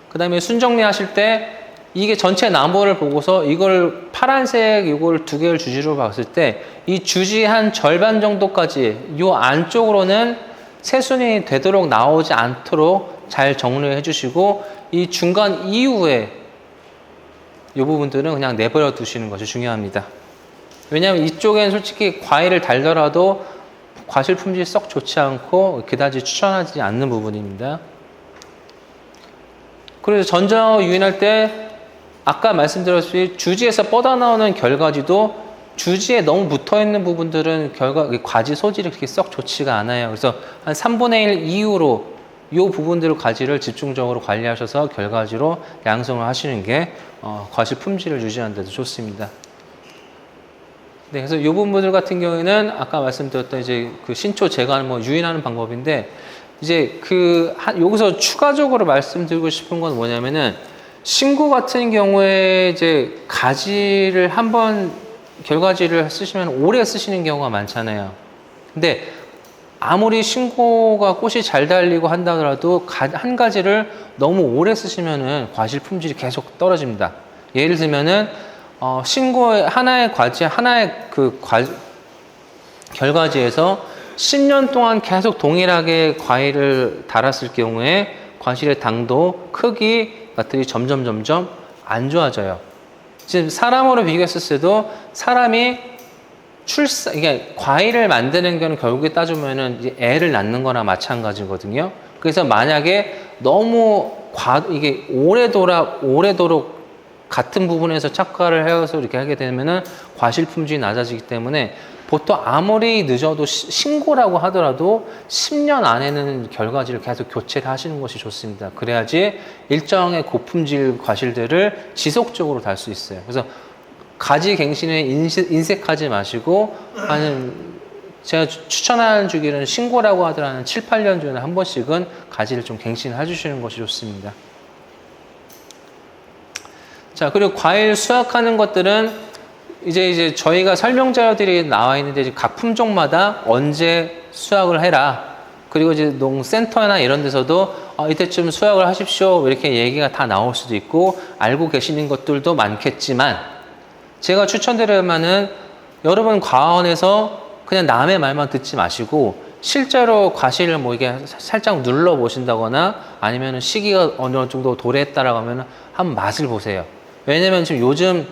그 다음에 순정리 하실 때 이게 전체 나무를 보고서 이걸 파란색 이걸 두 개를 주지로 봤을 때 이 주지 한 절반 정도까지 이 안쪽으로는 새순이 되도록 나오지 않도록 잘 정리해 주시고, 이 중간 이후에 이 부분들은 그냥 내버려 두시는 것이 중요합니다. 왜냐하면 이쪽엔 솔직히 과일을 달더라도 과실 품질이 썩 좋지 않고 그다지 추천하지 않는 부분입니다. 그래서 전저 유인할 때 아까 말씀드렸듯이 주지에서 뻗어나오는 결과지도 주지에 너무 붙어있는 부분들은 과지 소질이 그렇게 썩 좋지가 않아요. 그래서 한 3분의 1 이후로 이 부분들을 과지를 집중적으로 관리하셔서 결과지로 양성을 하시는 게 과실 품질을 유지하는 데도 좋습니다. 네, 그래서 이 부분들 같은 경우에는 아까 말씀드렸던 이제 그 신초 제거하는 유인하는 방법인데, 이제 여기서 추가적으로 말씀드리고 싶은 건 뭐냐면은 신고 같은 경우에 이제 가지를 한번 결과지를 쓰시면 오래 쓰시는 경우가 많잖아요. 근데 아무리 신고가 꽃이 잘 달리고 한다더라도 한 가지를 너무 오래 쓰시면은 과실 품질이 계속 떨어집니다. 예를 들면은 신고의 하나의 결과지에서 10년 동안 계속 동일하게 과일을 달았을 경우에 과실의 당도, 크기 같들이 점점 안 좋아져요. 지금 사람으로 비교했을 때도 사람이 이게 과일을 만드는 거는 결국에 따지면은 이제 애를 낳는 거나 마찬가지거든요. 그래서 만약에 너무 이게 오래도록 같은 부분에서 착과를 해서 이렇게 하게 되면은 과실 품질이 낮아지기 때문에 보통 아무리 늦어도 신고라고 하더라도 10년 안에는 결과지를 계속 교체를 하시는 것이 좋습니다. 그래야지 일정의 고품질 과실들을 지속적으로 달 수 있어요. 그래서 가지 갱신에 인색하지 마시고 제가 추천하는 주기는 신고라고 하더라도 7, 8년 전에 한 번씩은 가지를 좀 갱신해 주시는 것이 좋습니다. 자, 그리고 과일 수확하는 것들은 이제 저희가 설명 자료들이 나와 있는데 이제 각 품종마다 언제 수확을 해라. 그리고 이제 농센터나 이런 데서도 이때쯤 수확을 하십시오. 이렇게 얘기가 다 나올 수도 있고 알고 계시는 것들도 많겠지만 제가 추천드릴 만은 여러분 과원에서 그냥 남의 말만 듣지 마시고 실제로 과실을 이게 살짝 눌러 보신다거나 아니면 시기가 어느 정도 도래했다라고 하면 한번 맛을 보세요. 왜냐면 지금 요즘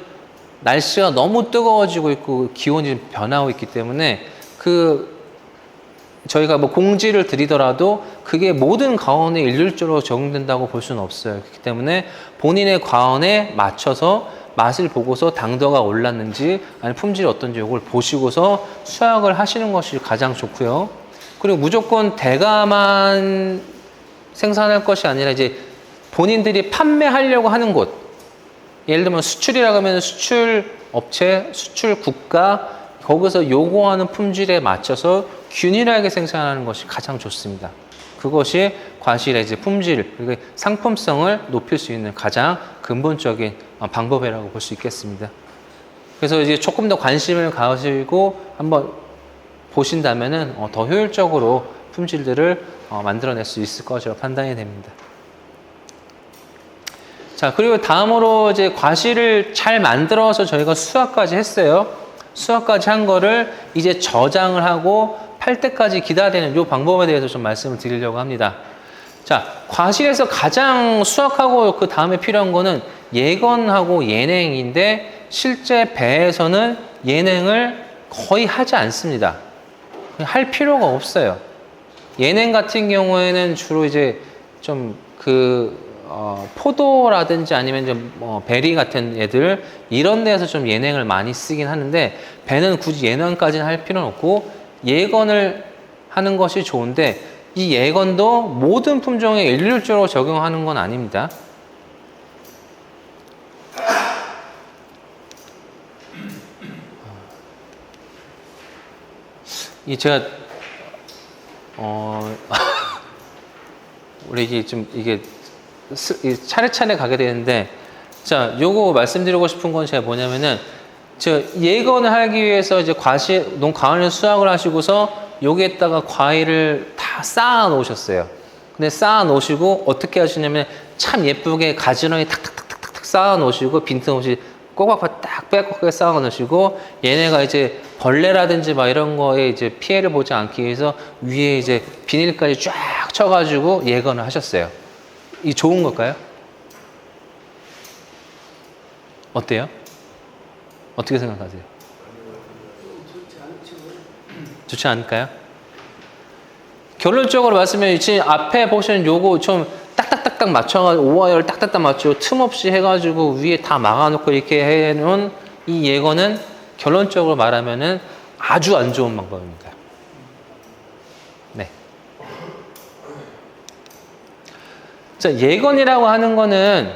날씨가 너무 뜨거워지고 있고 기온이 변하고 있기 때문에 저희가 공지를 드리더라도 그게 모든 과원에 일률적으로 적용된다고 볼 수는 없어요. 그렇기 때문에 본인의 과원에 맞춰서 맛을 보고서 당도가 올랐는지 아니면 품질이 어떤지 이걸 보시고서 수확을 하시는 것이 가장 좋고요. 그리고 무조건 대가만 생산할 것이 아니라 이제 본인들이 판매하려고 하는 곳, 예를 들면 수출이라고 하면 수출 업체, 수출 국가 거기서 요구하는 품질에 맞춰서 균일하게 생산하는 것이 가장 좋습니다. 그것이 과실의 이제 품질 그리고 상품성을 높일 수 있는 가장 근본적인 방법이라고 볼 수 있겠습니다. 그래서 이제 조금 더 관심을 가지고 한번 보신다면은 더 효율적으로 품질들을 만들어낼 수 있을 것이라고 판단이 됩니다. 자, 그리고 다음으로 이제 과실을 잘 만들어서 저희가 수확까지 했어요. 수확까지 한 거를 이제 저장을 하고 팔 때까지 기다리는 이 방법에 대해서 좀 말씀을 드리려고 합니다. 자, 과실에서 가장 수확하고 그 다음에 필요한 거는 예건하고 예냉인데 실제 배에서는 예냉을 거의 하지 않습니다. 할 필요가 없어요. 예냉 같은 경우에는 주로 이제 좀 포도라든지 아니면 좀 베리 같은 애들 이런 데서 좀 예냉을 많이 쓰긴 하는데 배는 굳이 예냉까지는 할 필요는 없고 예건을 하는 것이 좋은데 이 예건도 모든 품종에 일률적으로 적용하는 건 아닙니다. 제가 우리 이게 차례차례 가게 되는데 자, 요거 말씀드리고 싶은 건 제가 뭐냐면은 예건을 하기 위해서 이제 과일 수확을 하시고서 여기에다가 과일을 다 쌓아 놓으셨어요. 근데 쌓아 놓으시고 어떻게 하시냐면 참 예쁘게 가지런히 탁탁탁탁탁 쌓아 놓으시고 빈틈없이 꼬박꼬박 딱 빼곡하게 쌓아 놓으시고 얘네가 이제 벌레라든지 막 이런 거에 이제 피해를 보지 않기 위해서 위에 이제 비닐까지 쫙 쳐가지고 예건을 하셨어요. 이 좋은 걸까요? 어때요? 어떻게 생각하세요? 좋지 않을까요? 결론적으로 말씀드리면 지금 앞에 보시는 요거 좀 딱딱딱딱 맞춰가지고 오와이어를 딱딱딱 맞추고 틈 없이 해가지고 위에 다 막아놓고 이렇게 해놓은 이 예건은 결론적으로 말하면은 아주 안 좋은 방법입니다. 네. 자, 예건이라고 하는 거는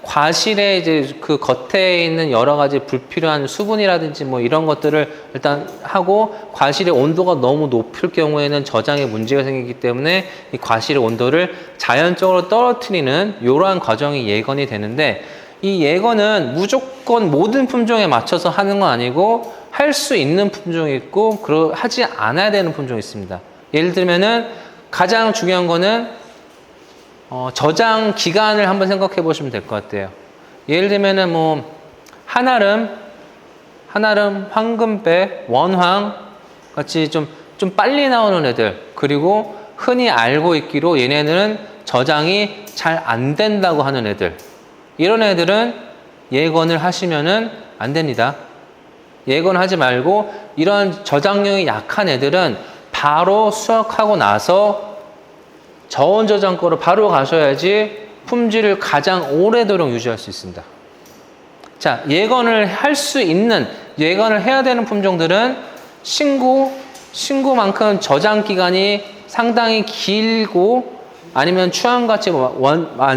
과실에 이제 그 겉에 있는 여러 가지 불필요한 수분이라든지 뭐 이런 것들을 일단 하고, 과실의 온도가 너무 높을 경우에는 저장에 문제가 생기기 때문에 이 과실의 온도를 자연적으로 떨어뜨리는 이러한 과정이 예건이 되는데, 이 예건은 무조건 모든 품종에 맞춰서 하는 건 아니고 할 수 있는 품종이 있고 하지 않아야 되는 품종이 있습니다. 예를 들면은 가장 중요한 거는 저장 기간을 한번 생각해 보시면 될 것 같아요. 예를 들면은 뭐 한아름, 황금배, 원황 같이 좀 빨리 나오는 애들, 그리고 흔히 알고 있기로 얘네들은 저장이 잘 안 된다고 하는 애들, 이런 애들은 예건을 하시면은 안 됩니다. 예건하지 말고 이런 저장력이 약한 애들은 바로 수확하고 나서 저온 저장고로 바로 가셔야지 품질을 가장 오래도록 유지할 수 있습니다. 자, 예건을 할 수 있는, 예건을 해야 되는 품종들은 신고만큼 저장 기간이 상당히 길고 아니면 추안같이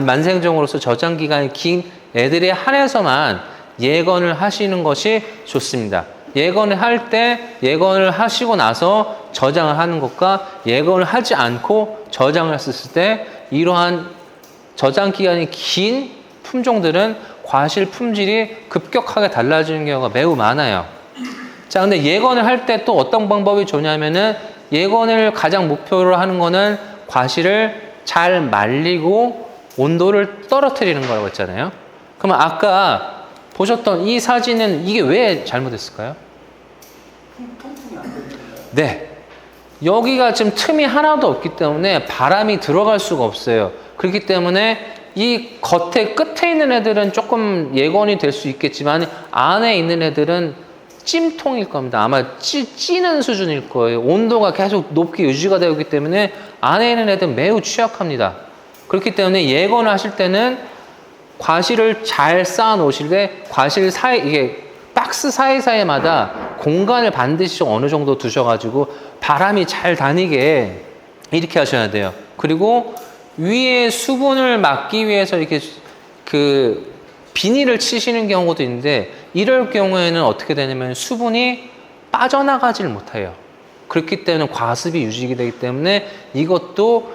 만생종으로서 저장 기간이 긴 애들에 한해서만 예건을 하시는 것이 좋습니다. 예건을 할 때 예건을 하시고 나서 저장을 하는 것과 예건을 하지 않고 저장을 했을 때 이러한 저장 기간이 긴 품종들은 과실 품질이 급격하게 달라지는 경우가 매우 많아요. 자, 근데 예건을 할 때 또 어떤 방법이 좋냐면은, 예건을 가장 목표로 하는 거는 과실을 잘 말리고 온도를 떨어뜨리는 거라고 했잖아요. 그러면 아까 보셨던 이 사진은 이게 왜 잘못했을까요? 통풍이 안 되는 네. 여기가 지금 틈이 하나도 없기 때문에 바람이 들어갈 수가 없어요. 그렇기 때문에 이 겉에 끝에 있는 애들은 조금 예건이 될 수 있겠지만 안에 있는 애들은 찜통일 겁니다. 아마 찌는 수준일 거예요. 온도가 계속 높게 유지가 되기 때문에 안에 있는 애들은 매우 취약합니다. 그렇기 때문에 예건을 하실 때는 과실을 잘 쌓아 놓으실 때 과실 사이, 이게 박스 사이사이마다 공간을 반드시 어느 정도 두셔가지고 바람이 잘 다니게 이렇게 하셔야 돼요. 그리고 위에 수분을 막기 위해서 이렇게 그 비닐을 치시는 경우도 있는데, 이럴 경우에는 어떻게 되냐면 수분이 빠져나가질 못해요. 그렇기 때문에 과습이 유지가 되기 때문에 이것도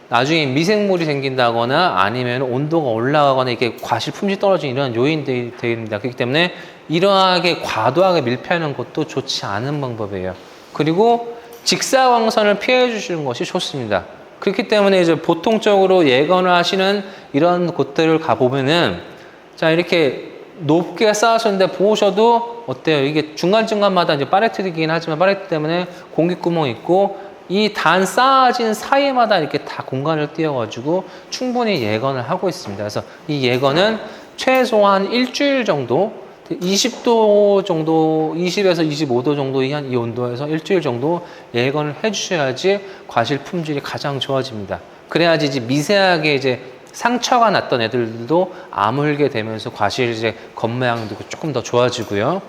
나중에 미생물이 생긴다거나 아니면 온도가 올라가거나 이게 과실 품질이 떨어지는 이런 요인들이 됩니다. 그렇기 때문에 이러하게 과도하게 밀폐하는 것도 좋지 않은 방법이에요. 그리고 직사광선을 피해 주시는 것이 좋습니다. 그렇기 때문에 이제 보통적으로 예건을 하시는 이런 곳들을 가보면은, 자, 이렇게 높게 쌓으셨는데 보셔도 어때요? 이게 중간중간마다 이제 파레트이긴 하지만 파레트 때문에 공기구멍이 있고, 이 단 쌓아진 사이마다 이렇게 다 공간을 띄워가지고 충분히 예건을 하고 있습니다. 그래서 이 예건은 최소한 일주일 정도, 20도 정도, 20에서 25도 정도 이 온도에서 일주일 정도 예건을 해주셔야지 과실 품질이 가장 좋아집니다. 그래야지 이제 미세하게 이제 상처가 났던 애들도 아물게 되면서 과실 이제 겉모양도 조금 더 좋아지고요.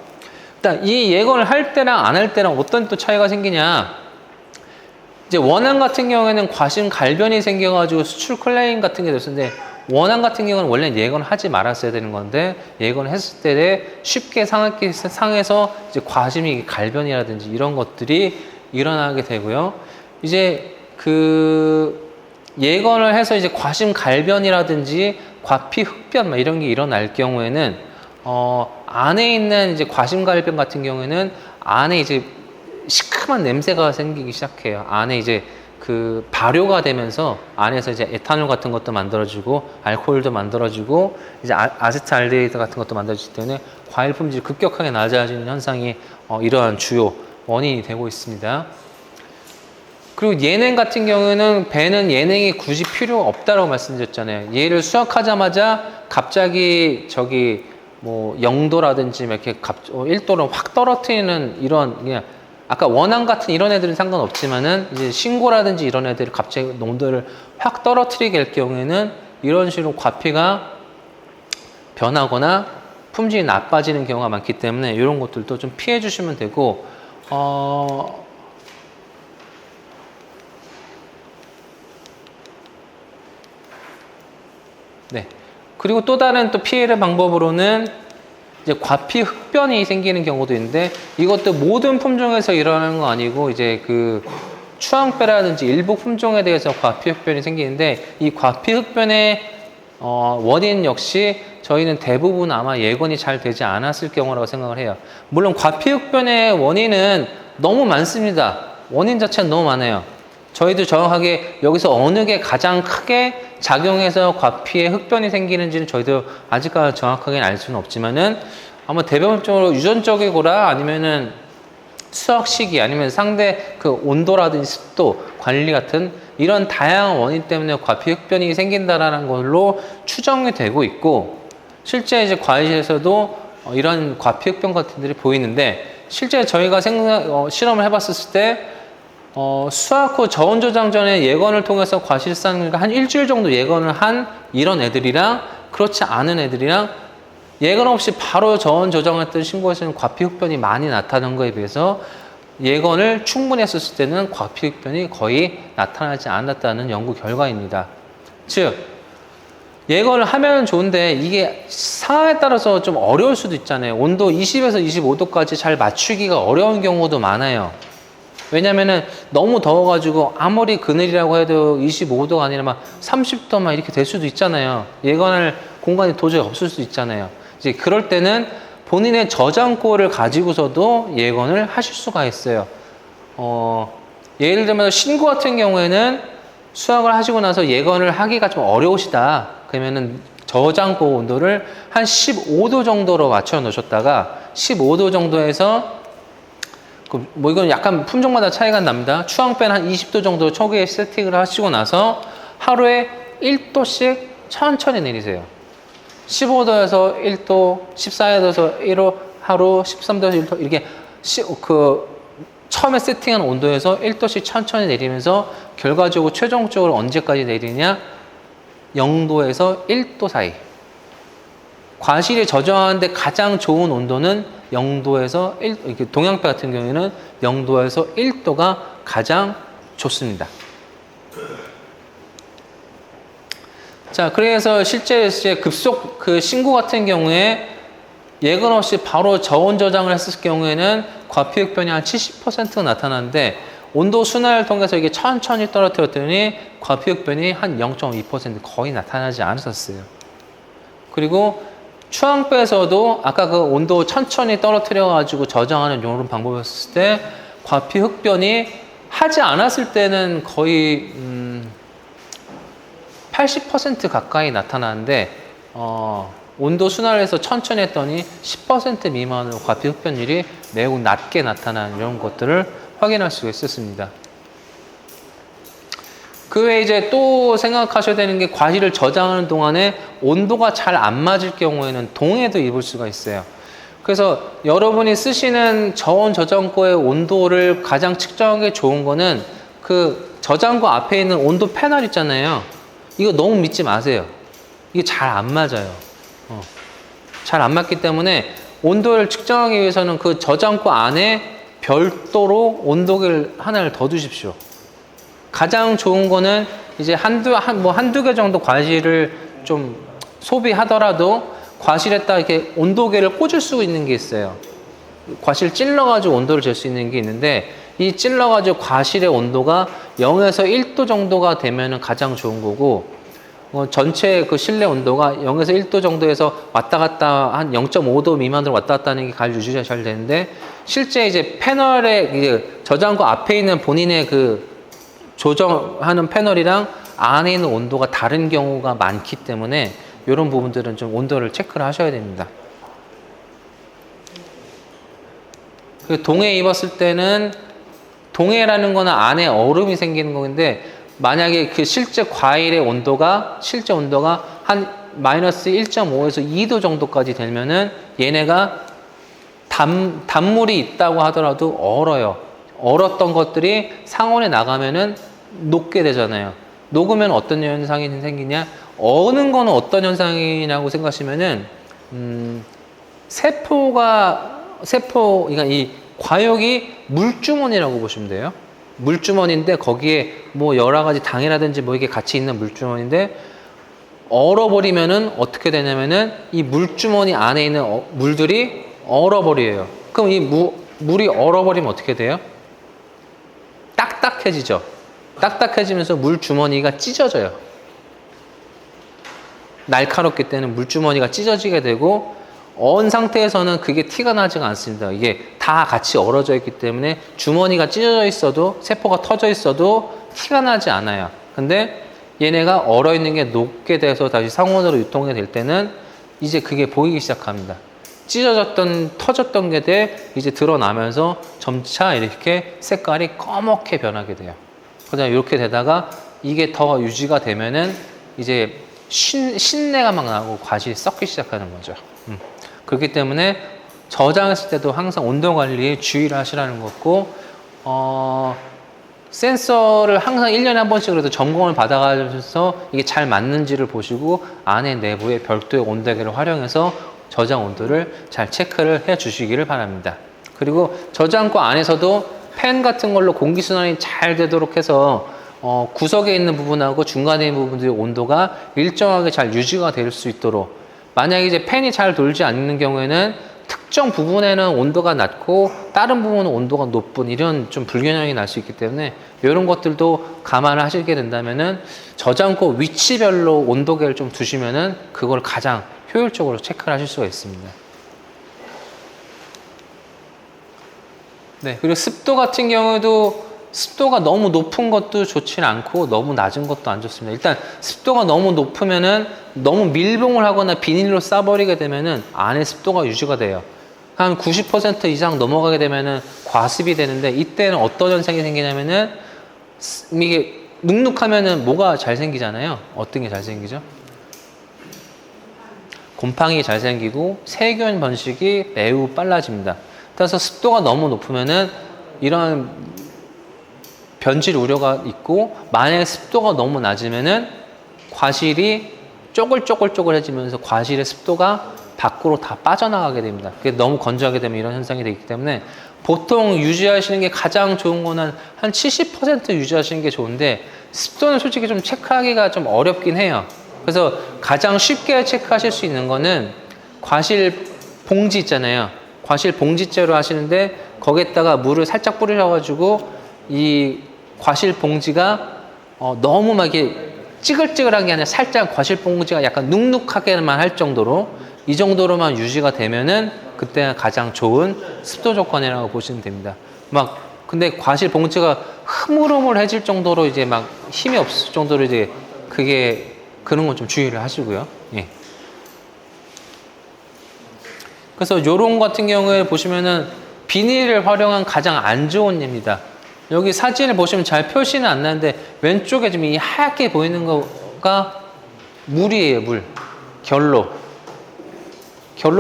일단 이 예건을 할 때랑 안 할 때랑 어떤 또 차이가 생기냐? 이제 원앙 같은 경우에는 과실 갈변이 생겨가지고 수출 클레임 같은 게 됐었는데, 원앙 같은 경우는 원래 예건을 하지 말았어야 되는 건데, 예건을 했을 때 쉽게 상해서 이제 과심이 갈변이라든지 이런 것들이 일어나게 되고요. 이제 그 예건을 해서 이제 과심 갈변이라든지 과피 흑변 막 이런 게 일어날 경우에는 안에 있는 이제 과심 갈변 같은 경우에는 안에 이제 시큼한 냄새가 생기기 시작해요. 안에 이제 그 발효가 되면서 안에서 이제 에탄올 같은 것도 만들어지고 알코올도 만들어지고 이제 아세트알데히드 같은 것도 만들어지기 때문에 과일 품질이 급격하게 낮아지는 현상이 이러한 주요 원인이 되고 있습니다. 그리고 예냉 같은 경우는 배는 예냉이 굳이 필요 없다라고 말씀드렸잖아요. 얘를 수확하자마자 갑자기 저기 뭐 0도라든지 이렇게 1도를 확 떨어뜨리는 이런, 그냥 아까 원앙 같은 이런 애들은 상관없지만은 이제 신고라든지 이런 애들이 갑자기 농도를 확 떨어뜨리게 될 경우에는 이런 식으로 과피가 변하거나 품질이 나빠지는 경우가 많기 때문에 이런 것들도 좀 피해 주시면 되고, 네. 그리고 또 다른 또 피해의 방법으로는 이제 과피 흡변이 생기는 경우도 있는데, 이것도 모든 품종에서 일어나는 거 아니고 이제 그 추앙배라든지 일부 품종에 대해서 과피 흡변이 생기는데, 이 과피 흡변의 원인 역시 저희는 대부분 아마 예건이 잘 되지 않았을 경우라고 생각을 해요. 물론 과피 흡변의 원인은 너무 많습니다. 원인 자체는 너무 많아요. 저희도 정확하게 여기서 어느 게 가장 크게 작용해서 과피의 흡변이 생기는지는 저희도 아직까지 정확하게 알 수는 없지만은, 아마 대부분적으로 유전적이거나 아니면은 수확 시기, 아니면 상대 그 온도라든지 습도 관리 같은 이런 다양한 원인 때문에 과피 흡변이 생긴다라는 걸로 추정이 되고 있고, 실제 이제 과일에서도 이런 과피 흡변 같은 들이 보이는데, 실제 저희가 실험을 해봤을 때 수확 후 저온 저장 전에 예건을 통해서 과실산, 그러니까 한 일주일 정도 예건을 한 이런 애들이랑 그렇지 않은 애들이랑 예건 없이 바로 저온 저장했던 신고에서는 과피 흡변이 많이 나타난 거에 비해서 예건을 충분히 했었을 때는 과피 흡변이 거의 나타나지 않았다는 연구 결과입니다. 즉, 예건을 하면 좋은데 이게 상황에 따라서 좀 어려울 수도 있잖아요. 온도 20에서 25도까지 잘 맞추기가 어려운 경우도 많아요. 왜냐면은 너무 더워가지고 아무리 그늘이라고 해도 25도가 아니라 막 30도 막 이렇게 될 수도 있잖아요. 예건할 공간이 도저히 없을 수 있잖아요. 이제 그럴 때는 본인의 저장고를 가지고서도 예건을 하실 수가 있어요. 예를 들면 신고 같은 경우에는 수확을 하시고 나서 예건을 하기가 좀 어려우시다. 그러면은 저장고 온도를 한 15도 정도로 맞춰 놓으셨다가 15도 정도에서 뭐 이건 약간 품종마다 차이가 납니다. 추앙배는 한 20도 정도 초기에 세팅을 하시고 나서 하루에 1도씩 천천히 내리세요. 15도에서 1도, 14도에서 1도, 하루 13도에서 1도, 이렇게 처음에 세팅한 온도에서 1도씩 천천히 내리면서 결과적으로 최종적으로 언제까지 내리냐? 0도에서 1도 사이. 과실이 저장하는데 가장 좋은 온도는 0도에서 1, 동양배 같은 경우에는 0도에서 1도가 가장 좋습니다. 자, 그래서 실제 이제 급속 그 신고 같은 경우에 예건 없이 바로 저온 저장을 했을 경우에는 과피 흡변이 한 70%가 나타나는데, 온도 순환을 통해서 이게 천천히 떨어뜨렸더니 과피 흡변이 한 0.2% 거의 나타나지 않았었어요. 그리고 추앙배에서도 아까 그 온도 천천히 떨어뜨려 가지고 저장하는 이런 방법이었을 때 과피 흡변이 하지 않았을 때는 거의 80% 가까이 나타나는데, 온도 순환을 해서 천천히 했더니 10% 미만으로 과피 흡변율이 매우 낮게 나타나는 이런 것들을 확인할 수가 있었습니다. 그 외에 이제 또 생각하셔야 되는 게, 과실을 저장하는 동안에 온도가 잘 안 맞을 경우에는 동해도 입을 수가 있어요. 그래서 여러분이 쓰시는 저온 저장고의 온도를 가장 측정하기 좋은 거는 그 저장고 앞에 있는 온도 패널 있잖아요. 이거 너무 믿지 마세요. 이게 잘 안 맞아요. 잘 안 맞기 때문에 온도를 측정하기 위해서는 그 저장고 안에 별도로 온도계를 하나를 더 두십시오. 가장 좋은 거는 이제 한두 개 정도 과실을 좀 소비하더라도 과실에다 이렇게 온도계를 꽂을 수 있는 게 있어요. 과실 찔러가지고 온도를 잴 수 있는 게 있는데, 이 찔러가지고 과실의 온도가 0에서 1도 정도가 되면은 가장 좋은 거고, 전체 그 실내 온도가 0에서 1도 정도에서 왔다 갔다 한 0.5도 미만으로 왔다 갔다 하는 게 가장 유지가 잘 되는데, 실제 이제 패널에 저장고 앞에 있는 본인의 그 조정하는 패널이랑 안에 있는 온도가 다른 경우가 많기 때문에 이런 부분들은 좀 온도를 체크를 하셔야 됩니다. 동해 입었을 때는, 동해라는 거는 안에 얼음이 생기는 건데, 만약에 그 실제 과일의 온도가 한 마이너스 1.5에서 2도 정도까지 되면은 얘네가 단물이 있다고 하더라도 얼어요. 얼었던 것들이 상온에 나가면은 녹게 되잖아요. 녹으면 어떤 현상이 생기냐? 어는 거는 어떤 현상이냐고 생각하시면은, 그러니까 이 과육이 물주머니라고 보시면 돼요. 물주머니인데 거기에 뭐 여러 가지 당이라든지 뭐 이게 같이 있는 물주머니인데, 얼어버리면은 어떻게 되냐면은 이 물주머니 안에 있는 물들이 얼어버려요. 그럼 이 물이 얼어버리면 어떻게 돼요? 딱딱해지죠. 딱딱해지면서 물주머니가 찢어져요. 날카롭기 때문에 물주머니가 찢어지게 되고 언 상태에서는 그게 티가 나지가 않습니다. 이게 다 같이 얼어져 있기 때문에 주머니가 찢어져 있어도 세포가 터져 있어도 티가 나지 않아요. 근데 얘네가 얼어 있는 게 녹게 돼서 다시 상온으로 유통이 될 때는 이제 그게 보이기 시작합니다. 찢어졌던 터졌던 게 이제 드러나면서 점차 이렇게 색깔이 검게 변하게 돼요. 그다음 이렇게 되다가 이게 더 유지가 되면은 이제 신내가 막 나고 과실이 썩기 시작하는 거죠. 그렇기 때문에 저장했을 때도 항상 온도 관리에 주의를 하시라는 거고, 센서를 항상 1년에 한 번씩 그래도 점검을 받아가면서 이게 잘 맞는지를 보시고 안에 내부에 별도의 온도계를 활용해서 저장 온도를 잘 체크를 해 주시기를 바랍니다. 그리고 저장고 안에서도 팬 같은 걸로 공기순환이 잘 되도록 해서 구석에 있는 부분하고 중간에 있는 부분들의 온도가 일정하게 잘 유지가 될 수 있도록, 만약에 이제 팬이 잘 돌지 않는 경우에는 특정 부분에는 온도가 낮고 다른 부분은 온도가 높은 이런 좀 불균형이 날 수 있기 때문에 이런 것들도 감안을 하시게 된다면은 저장고 위치별로 온도계를 좀 두시면은 그걸 가장 효율적으로 체크를 하실 수가 있습니다. 네, 그리고 습도 같은 경우에도 습도가 너무 높은 것도 좋지는 않고 너무 낮은 것도 안 좋습니다. 일단 습도가 너무 높으면은 너무 밀봉을 하거나 비닐로 싸버리게 되면은 안에 습도가 유지가 돼요. 한 90% 이상 넘어가게 되면은 과습이 되는데, 이때는 어떤 현상이 생기냐면은 이게 눅눅하면은 뭐가 잘 생기잖아요. 어떤 게 잘 생기죠? 곰팡이 잘 생기고 세균 번식이 매우 빨라집니다. 따라서 습도가 너무 높으면은 이런 변질 우려가 있고, 만약에 습도가 너무 낮으면은 과실이 쪼글쪼글쪼글해지면서 과실의 습도가 밖으로 다 빠져나가게 됩니다. 그게 너무 건조하게 되면 이런 현상이 되기 때문에 보통 유지하시는 게 가장 좋은 거는 한 70% 유지하시는 게 좋은데, 습도는 솔직히 좀 체크하기가 좀 어렵긴 해요. 그래서 가장 쉽게 체크하실 수 있는 거는 과실 봉지 있잖아요. 과실 봉지째로 하시는데 거기에다가 물을 살짝 뿌리셔가지고 이 과실 봉지가 너무 막 이게 찌글찌글한 게 아니라 살짝 과실 봉지가 약간 눅눅하게만 할 정도로, 이 정도로만 유지가 되면은 그때가 가장 좋은 습도 조건이라고 보시면 됩니다. 막 근데 과실 봉지가 흐물흐물해질 정도로 이제 막 힘이 없을 정도로 이제 그런 건 좀 주의를 하시고요. 예. 그래서 요런 같은 경우에 보시면은 비닐을 활용한 가장 안 좋은 예입니다. 여기 사진을 보시면 잘 표시는 안 나는데 왼쪽에 지금 이 하얗게 보이는 거가 물이에요. 물. 결로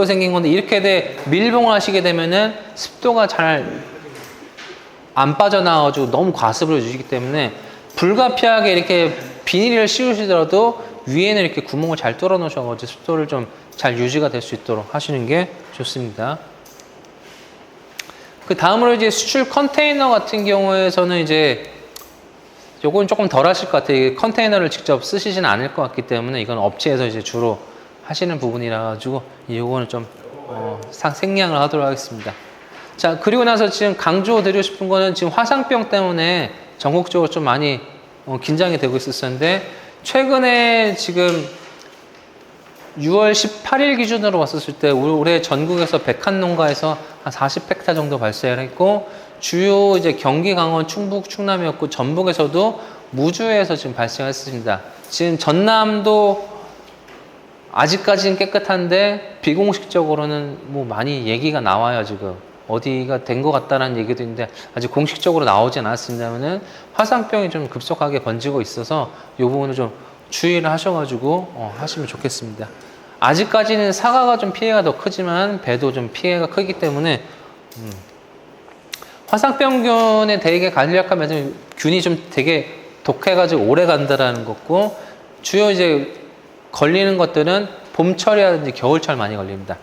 생긴 건데, 이렇게 밀봉을 하시게 되면은 습도가 잘 안 빠져나와가지고 너무 과습을 주시기 때문에 불가피하게 이렇게 비닐을 씌우시더라도 위에는 이렇게 구멍을 잘 뚫어 놓으셔가지고 습도를 좀 잘 유지가 될 수 있도록 하시는 게 좋습니다. 그 다음으로 이제 수출 컨테이너 같은 경우에서는 이제 요건 조금 덜 하실 것 같아요. 컨테이너를 직접 쓰시진 않을 것 같기 때문에 이건 업체에서 이제 주로 하시는 부분이라 가지고 요거는 좀 생략을 하도록 하겠습니다. 자, 그리고 나서 지금 강조드리고 싶은 거는 지금 화상병 때문에 전국적으로 좀 많이 긴장이 되고 있었는데, 최근에 지금 6월 18일 기준으로 봤었을 때 올해 전국에서 백한 농가에서 한 40헥타 정도 발생을 했고, 주요 이제 경기, 강원, 충북, 충남이었고, 전북에서도 무주에서 지금 발생했습니다. 지금 전남도 아직까지는 깨끗한데 비공식적으로는 뭐 많이 얘기가 나와요. 지금 어디가 된 것 같다는 얘기도 있는데 아직 공식적으로 나오진 않았습니다만은 화상병이 좀 급속하게 번지고 있어서 이 부분을 좀 주의를 하셔가지고 하시면 좋겠습니다. 아직까지는 사과가 좀 피해가 더 크지만 배도 좀 피해가 크기 때문에 화상병균에 되게 간략하면서 균이 좀 되게 독해가지고 오래 간다라는 거고, 주요 이제 걸리는 것들은 봄철이라든지 겨울철 많이 걸립니다.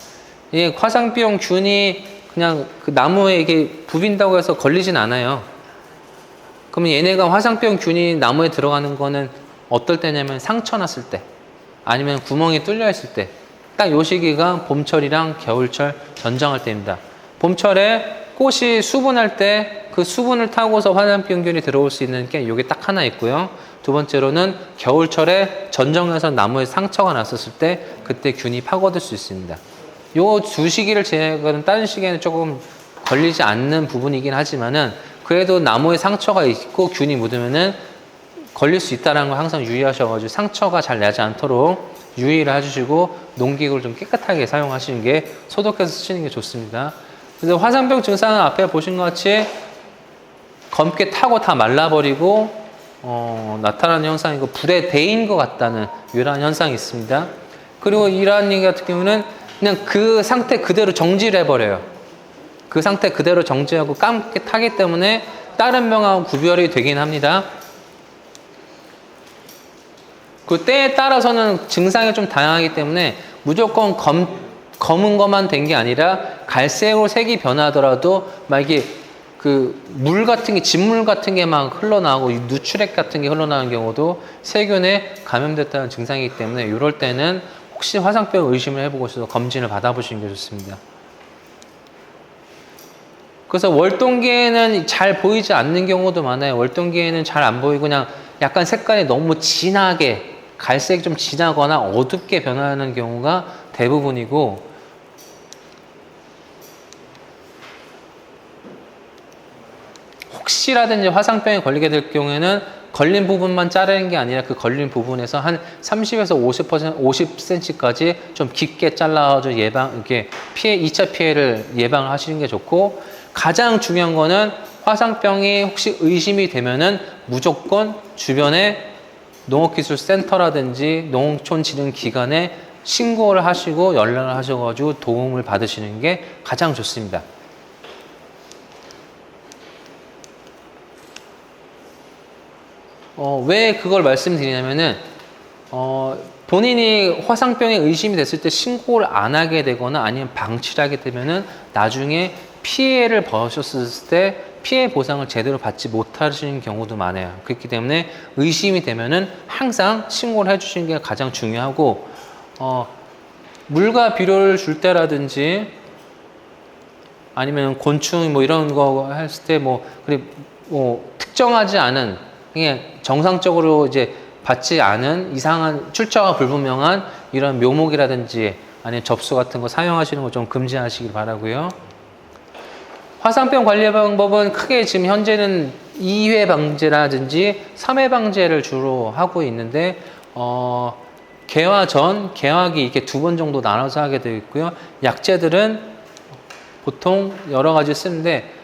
이게 화상병 균이 그냥 그 나무에 이게 부빈다고 해서 걸리진 않아요. 그러면 얘네가 화상병 균이 나무에 들어가는 거는 어떨 때냐면 상처 났을 때, 아니면 구멍이 뚫려 있을 때, 딱 요 시기가 봄철이랑 겨울철 전정할 때입니다. 봄철에 꽃이 수분할 때 그 수분을 타고서 화상병균이 들어올 수 있는 게 요게 딱 하나 있고요. 두 번째로는 겨울철에 전정해서 나무에 상처가 났었을 때 그때 균이 파고들 수 있습니다. 요 두 시기를 제외하고는 다른 시기에는 조금 걸리지 않는 부분이긴 하지만은 그래도 나무에 상처가 있고 균이 묻으면은 걸릴 수 있다는 걸 항상 유의하셔가지고 상처가 잘 나지 않도록 유의를 해주시고 농기구를 좀 깨끗하게 사용하시는 게 소독해서 쓰시는 게 좋습니다. 그래서 화상병 증상은 앞에 보신 것 같이 검게 타고 다 말라버리고 나타나는 현상이고 불에 데인 것 같다는 이러한 현상이 있습니다. 그리고 이러한 얘기 같은 경우는 그냥 그 상태 그대로 정지를 해버려요. 그 상태 그대로 정지하고 감게 타기 때문에 다른 병하고 구별이 되긴 합니다. 그 때에 따라서는 증상이 좀 다양하기 때문에 무조건 검은 것만 된 게 아니라 갈색으로 색이 변하더라도 막 이게 그 물 같은 게 진물 같은 게 막 흘러나오고 누출액 같은 게 흘러나오는 경우도 세균에 감염됐다는 증상이기 때문에 이럴 때는 혹시 화상병 의심을 해보고 싶어서 검진을 받아보시는 게 좋습니다. 그래서 월동기에는 잘 보이지 않는 경우도 많아요. 월동기에는 잘 안 보이고 그냥 약간 색깔이 너무 진하게 갈색이 좀 진하거나 어둡게 변하는 경우가 대부분이고 혹시라든지 화상병에 걸리게 될 경우에는 걸린 부분만 자르는 게 아니라 그 걸린 부분에서 한 30에서 50cm까지 좀 깊게 잘라서 이렇게 2차 피해를 예방하시는 게 좋고 가장 중요한 거는 화상병이 혹시 의심이 되면은 무조건 주변에 농업기술센터라든지 농촌진흥기관에 신고를 하시고 연락을 하셔가지고 도움을 받으시는 게 가장 좋습니다. 왜 그걸 말씀드리냐면은 본인이 화상병에 의심이 됐을 때 신고를 안 하게 되거나 아니면 방치를 하게 되면은 나중에 피해를 보셨을 때 피해 보상을 제대로 받지 못하시는 경우도 많아요. 그렇기 때문에 의심이 되면은 항상 신고를 해주시는 게 가장 중요하고 물과 비료를 줄 때라든지 아니면 곤충 뭐 이런 거 했을 때 특정하지 않은 그냥 정상적으로 이제 받지 않은 이상한 출처가 불분명한 이런 묘목이라든지 아니면 접수 같은 거 사용하시는 거 좀 금지하시길 바라고요. 화상병 관리 방법은 크게 지금 현재는 2회 방제라든지 3회 방제를 주로 하고 있는데 개화 전, 개화기 이렇게 2번 정도 나눠서 하게 되어 있고요. 약제들은 보통 여러 가지 쓰는데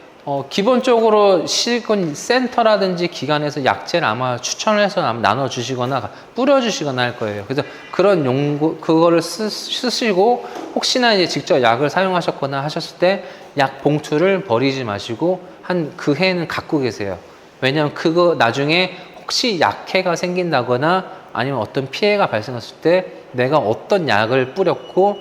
기본적으로 실리콘 센터라든지 기관에서 약제를 아마 추천을 해서 나눠주시거나 뿌려주시거나 할 거예요. 그래서 그런 그거를 쓰시고 혹시나 이제 직접 약을 사용하셨거나 하셨을 때 약 봉투를 버리지 마시고 그 해는 갖고 계세요. 왜냐하면 그거 나중에 혹시 약해가 생긴다거나 아니면 어떤 피해가 발생했을 때 내가 어떤 약을 뿌렸고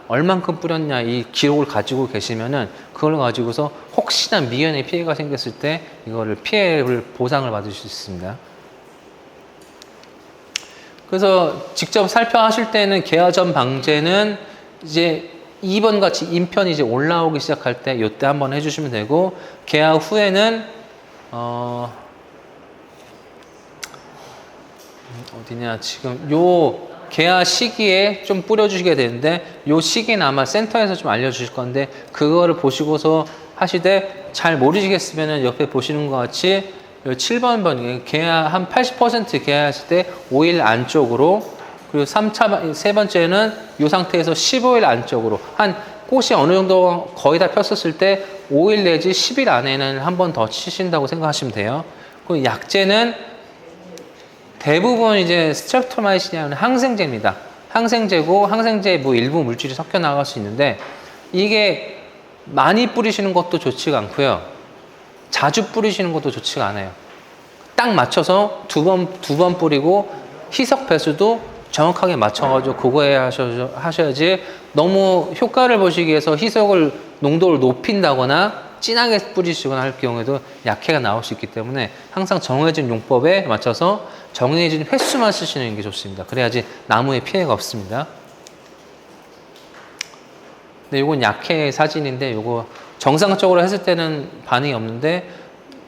얼만큼 뿌렸냐 이 기록을 가지고 계시면은 그걸 가지고서 혹시나 미연에 피해가 생겼을 때 이거를 피해를 보상을 받을 수 있습니다. 그래서 직접 살펴하실 때는 개화 전 방제는 이제 2번 같이 인편이 이제 올라오기 시작할 때 이때 한번 해주시면 되고 개화 후에는 어디냐 지금 요 개화 시기에 좀 뿌려주시게 되는데 요 시기는 아마 센터에서 좀 알려주실 건데 그거를 보시고서 하시되 잘 모르시겠으면 옆에 보시는 것 같이 7번 번 개화 한 80% 개화했을 때 5일 안쪽으로 그리고 세 번째는 이 상태에서 15일 안쪽으로 한 꽃이 어느 정도 거의 다 폈었을 때 5일 내지 10일 안에는 한 번 더 치신다고 생각하시면 돼요. 그리고 약제는 대부분 이제 스트랩토마이신이라는 항생제입니다. 항생제고 항생제에 뭐 일부 물질이 섞여 나갈 수 있는데 이게 많이 뿌리시는 것도 좋지가 않고요. 자주 뿌리시는 것도 좋지가 않아요. 딱 맞춰서 두 번 뿌리고 희석 배수도 정확하게 맞춰가지고 그거에 하셔야지 너무 효과를 보시기 위해서 희석을 농도를 높인다거나 진하게 뿌리시거나 할 경우에도 약해가 나올 수 있기 때문에 항상 정해진 용법에 맞춰서 정해진 횟수만 쓰시는 게 좋습니다. 그래야지 나무에 피해가 없습니다. 네, 이건 약해 사진인데 이거 정상적으로 했을 때는 반응이 없는데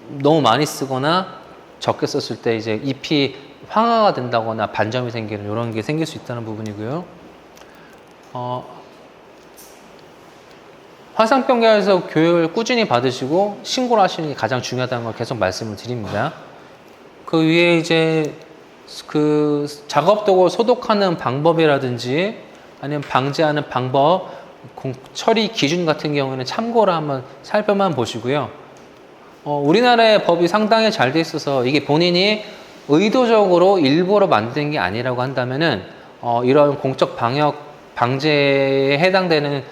너무 많이 쓰거나 적게 썼을 때 이제 잎이 황화가 된다거나 반점이 생기는 이런 게 생길 수 있다는 부분이고요. 화상병계에서 교육을 꾸준히 받으시고 신고를 하시는 게 가장 중요하다는 걸 계속 말씀을 드립니다. 그 위에 이제 그 작업도구 소독하는 방법이라든지 아니면 방제하는 방법, 처리 기준 같은 경우에는 참고로 한번 살펴만 보시고요. 우리나라의 법이 상당히 잘 돼 있어서 이게 본인이 의도적으로 일부러 만든 게 아니라고 한다면은 이런 공적 방제에 해당되는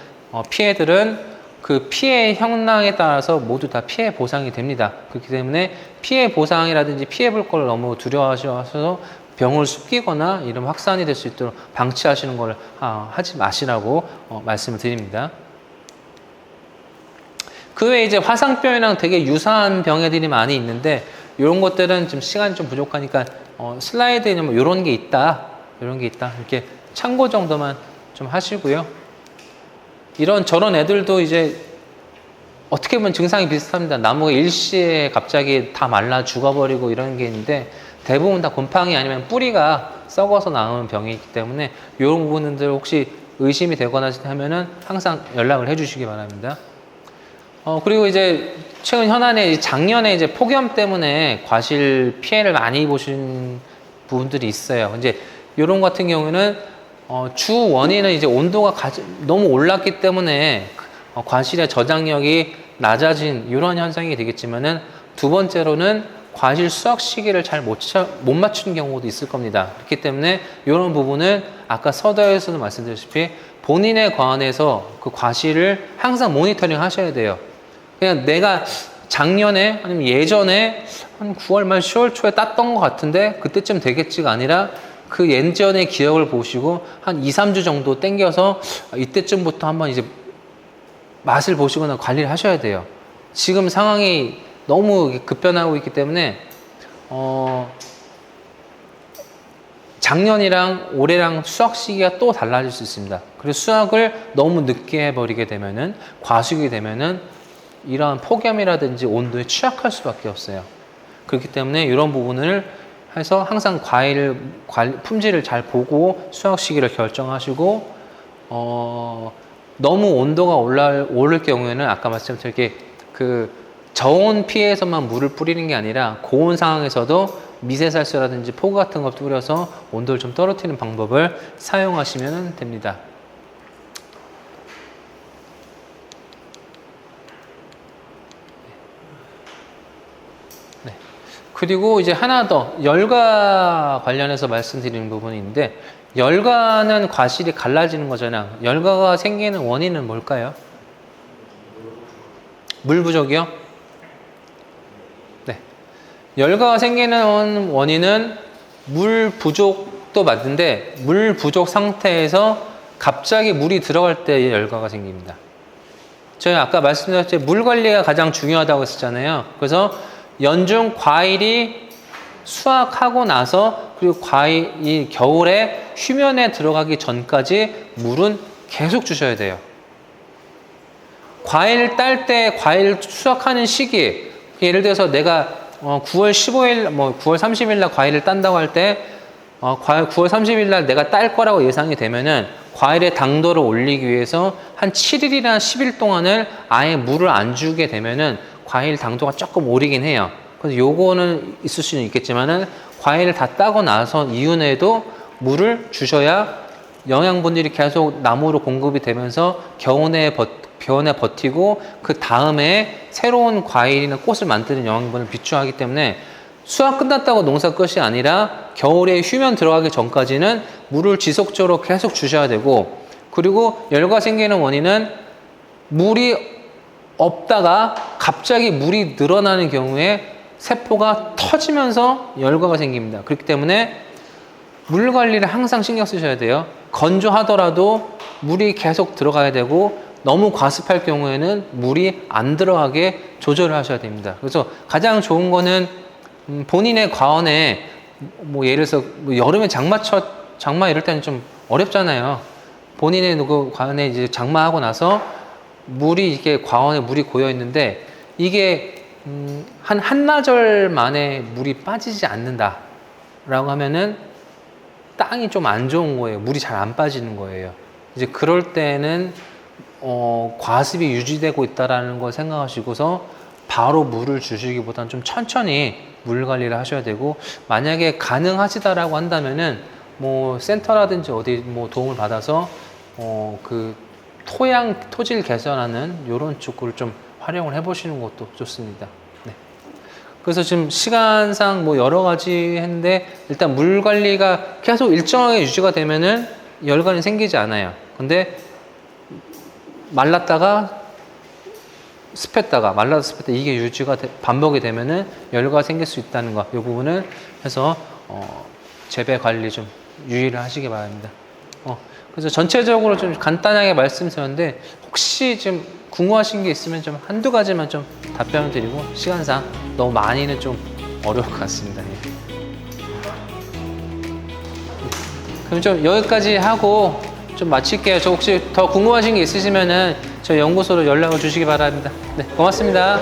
피해들은 그 피해 형량에 따라서 모두 다 피해 보상이 됩니다. 그렇기 때문에 피해 보상이라든지 피해 볼 걸 너무 두려워하셔서 병을 숨기거나 이런 확산이 될 수 있도록 방치하시는 걸 하지 마시라고 말씀을 드립니다. 그 외에 이제 화상병이랑 되게 유사한 병애들이 많이 있는데 이런 것들은 좀 시간이 좀 부족하니까 슬라이드에 뭐 이런 게 있다, 이런 게 있다 이렇게 참고 정도만 좀 하시고요. 이런 저런 애들도 이제 어떻게 보면 증상이 비슷합니다. 나무가 일시에 갑자기 다 말라 죽어버리고 이런 게 있는데 대부분 다 곰팡이 아니면 뿌리가 썩어서 나오는 병이기 때문에 이런 부분들 혹시 의심이 되거나 하면은 항상 연락을 해주시기 바랍니다. 그리고 이제 최근 현안에 작년에 이제 폭염 때문에 과실 피해를 많이 보신 부분들이 있어요. 이제 이런 같은 경우는 주 원인은 이제 온도가 너무 올랐기 때문에 과실의 저장력이 낮아진 이런 현상이 되겠지만은 두 번째로는 과실 수확 시기를 잘 못 맞춘 경우도 있을 겁니다. 그렇기 때문에 이런 부분은 아까 서두에서도 말씀드렸다시피 본인에 관해서 그 과실을 항상 모니터링 하셔야 돼요. 그냥 내가 작년에 아니면 예전에 한 9월 말 10월 초에 땄던 것 같은데 그때쯤 되겠지가 아니라 그 예전의 기억을 보시고 한 2, 3주 정도 땡겨서 이때쯤부터 한번 이제 맛을 보시거나 관리를 하셔야 돼요. 지금 상황이 너무 급변하고 있기 때문에 작년이랑 올해랑 수확 시기가 또 달라질 수 있습니다. 그리고 수확을 너무 늦게 해버리게 되면은 과수기 되면은 이러한 폭염이라든지 온도에 취약할 수밖에 없어요. 그렇기 때문에 이런 부분을 해서 항상 품질을 잘 보고 수확 시기를 결정하시고 너무 온도가 오를 경우에는 아까 말씀드린 그 저온 피해에서만 물을 뿌리는 게 아니라 고온 상황에서도 미세살수라든지 포구 같은 걸 뿌려서 온도를 좀 떨어뜨리는 방법을 사용하시면 됩니다. 네. 그리고 이제 하나 더 열과 관련해서 말씀드리는 부분이 있는데 열과는 과실이 갈라지는 거잖아요. 열과가 생기는 원인은 뭘까요? 물 부족이요? 네. 열과가 생기는 원인은 물 부족도 맞는데 물 부족 상태에서 갑자기 물이 들어갈 때 열과가 생깁니다. 저희 아까 말씀드렸죠. 물 관리가 가장 중요하다고 했었잖아요. 그래서 연중 과일이 수확하고 나서 그리고 과일이 겨울에 휴면에 들어가기 전까지 물은 계속 주셔야 돼요. 과일 딸 때 과일 수확하는 시기, 예를 들어서 내가 9월 15일, 9월 30일 날 과일을 딴다고 할 때 9월 30일 날 내가 딸 거라고 예상이 되면은 과일의 당도를 올리기 위해서 한 7일이나 10일 동안을 아예 물을 안 주게 되면은 과일 당도가 조금 오르긴 해요. 그래서 요거는 있을 수는 있겠지만은 과일을 다 따고 나서 이후에도 물을 주셔야 영양분들이 계속 나무로 공급이 되면서 겨우내 버티고 그 다음에 새로운 과일이나 꽃을 만드는 영양분을 비추하기 때문에 수확 끝났다고 농사 끝이 아니라 겨울에 휴면 들어가기 전까지는 물을 지속적으로 계속 주셔야 되고, 그리고 열과 생기는 원인은 물이 없다가 갑자기 물이 늘어나는 경우에 세포가 터지면서 열과가 생깁니다. 그렇기 때문에 물 관리를 항상 신경 쓰셔야 돼요. 건조하더라도 물이 계속 들어가야 되고 너무 과습할 경우에는 물이 안 들어가게 조절을 하셔야 됩니다. 그래서 가장 좋은 거는 본인의 과원에 뭐 예를 들어서 뭐 여름에 장마 이럴 때는 좀 어렵잖아요. 본인의 그 과원에 이제 장마하고 나서 물이 이게 과원에 물이 고여 있는데 이게 한 한나절 만에 물이 빠지지 않는다라고 하면은 땅이 좀 안 좋은 거예요. 물이 잘 안 빠지는 거예요. 이제 그럴 때는 과습이 유지되고 있다라는 걸 생각하시고서 바로 물을 주시기보다는 좀 천천히 물 관리를 하셔야 되고, 만약에 가능하시다라고 한다면은 뭐 센터라든지 어디 뭐 도움을 받아서 그 토질 개선하는 이런 쪽을 좀 활용을 해보시는 것도 좋습니다. 네. 그래서 지금 시간상 뭐 여러 가지 했는데 일단 물 관리가 계속 일정하게 유지가 되면은 열감이 생기지 않아요. 근데 말랐다가 습했다가 말라서 습했다 이게 유지가 반복이 되면은 열가 생길 수 있다는 거, 이 부분을 해서 재배 관리 좀 유의를 하시기 바랍니다. 그래서 전체적으로 좀 간단하게 말씀드렸는데 혹시 좀 궁금하신 게 있으면 좀 한두 가지만 좀 답변을 드리고, 시간상 너무 많이는 좀 어려울 것 같습니다. 예. 그럼 좀 여기까지 하고 좀 마칠게요. 저 혹시 더 궁금하신 게 있으시면은 저희 연구소로 연락을 주시기 바랍니다. 네, 고맙습니다.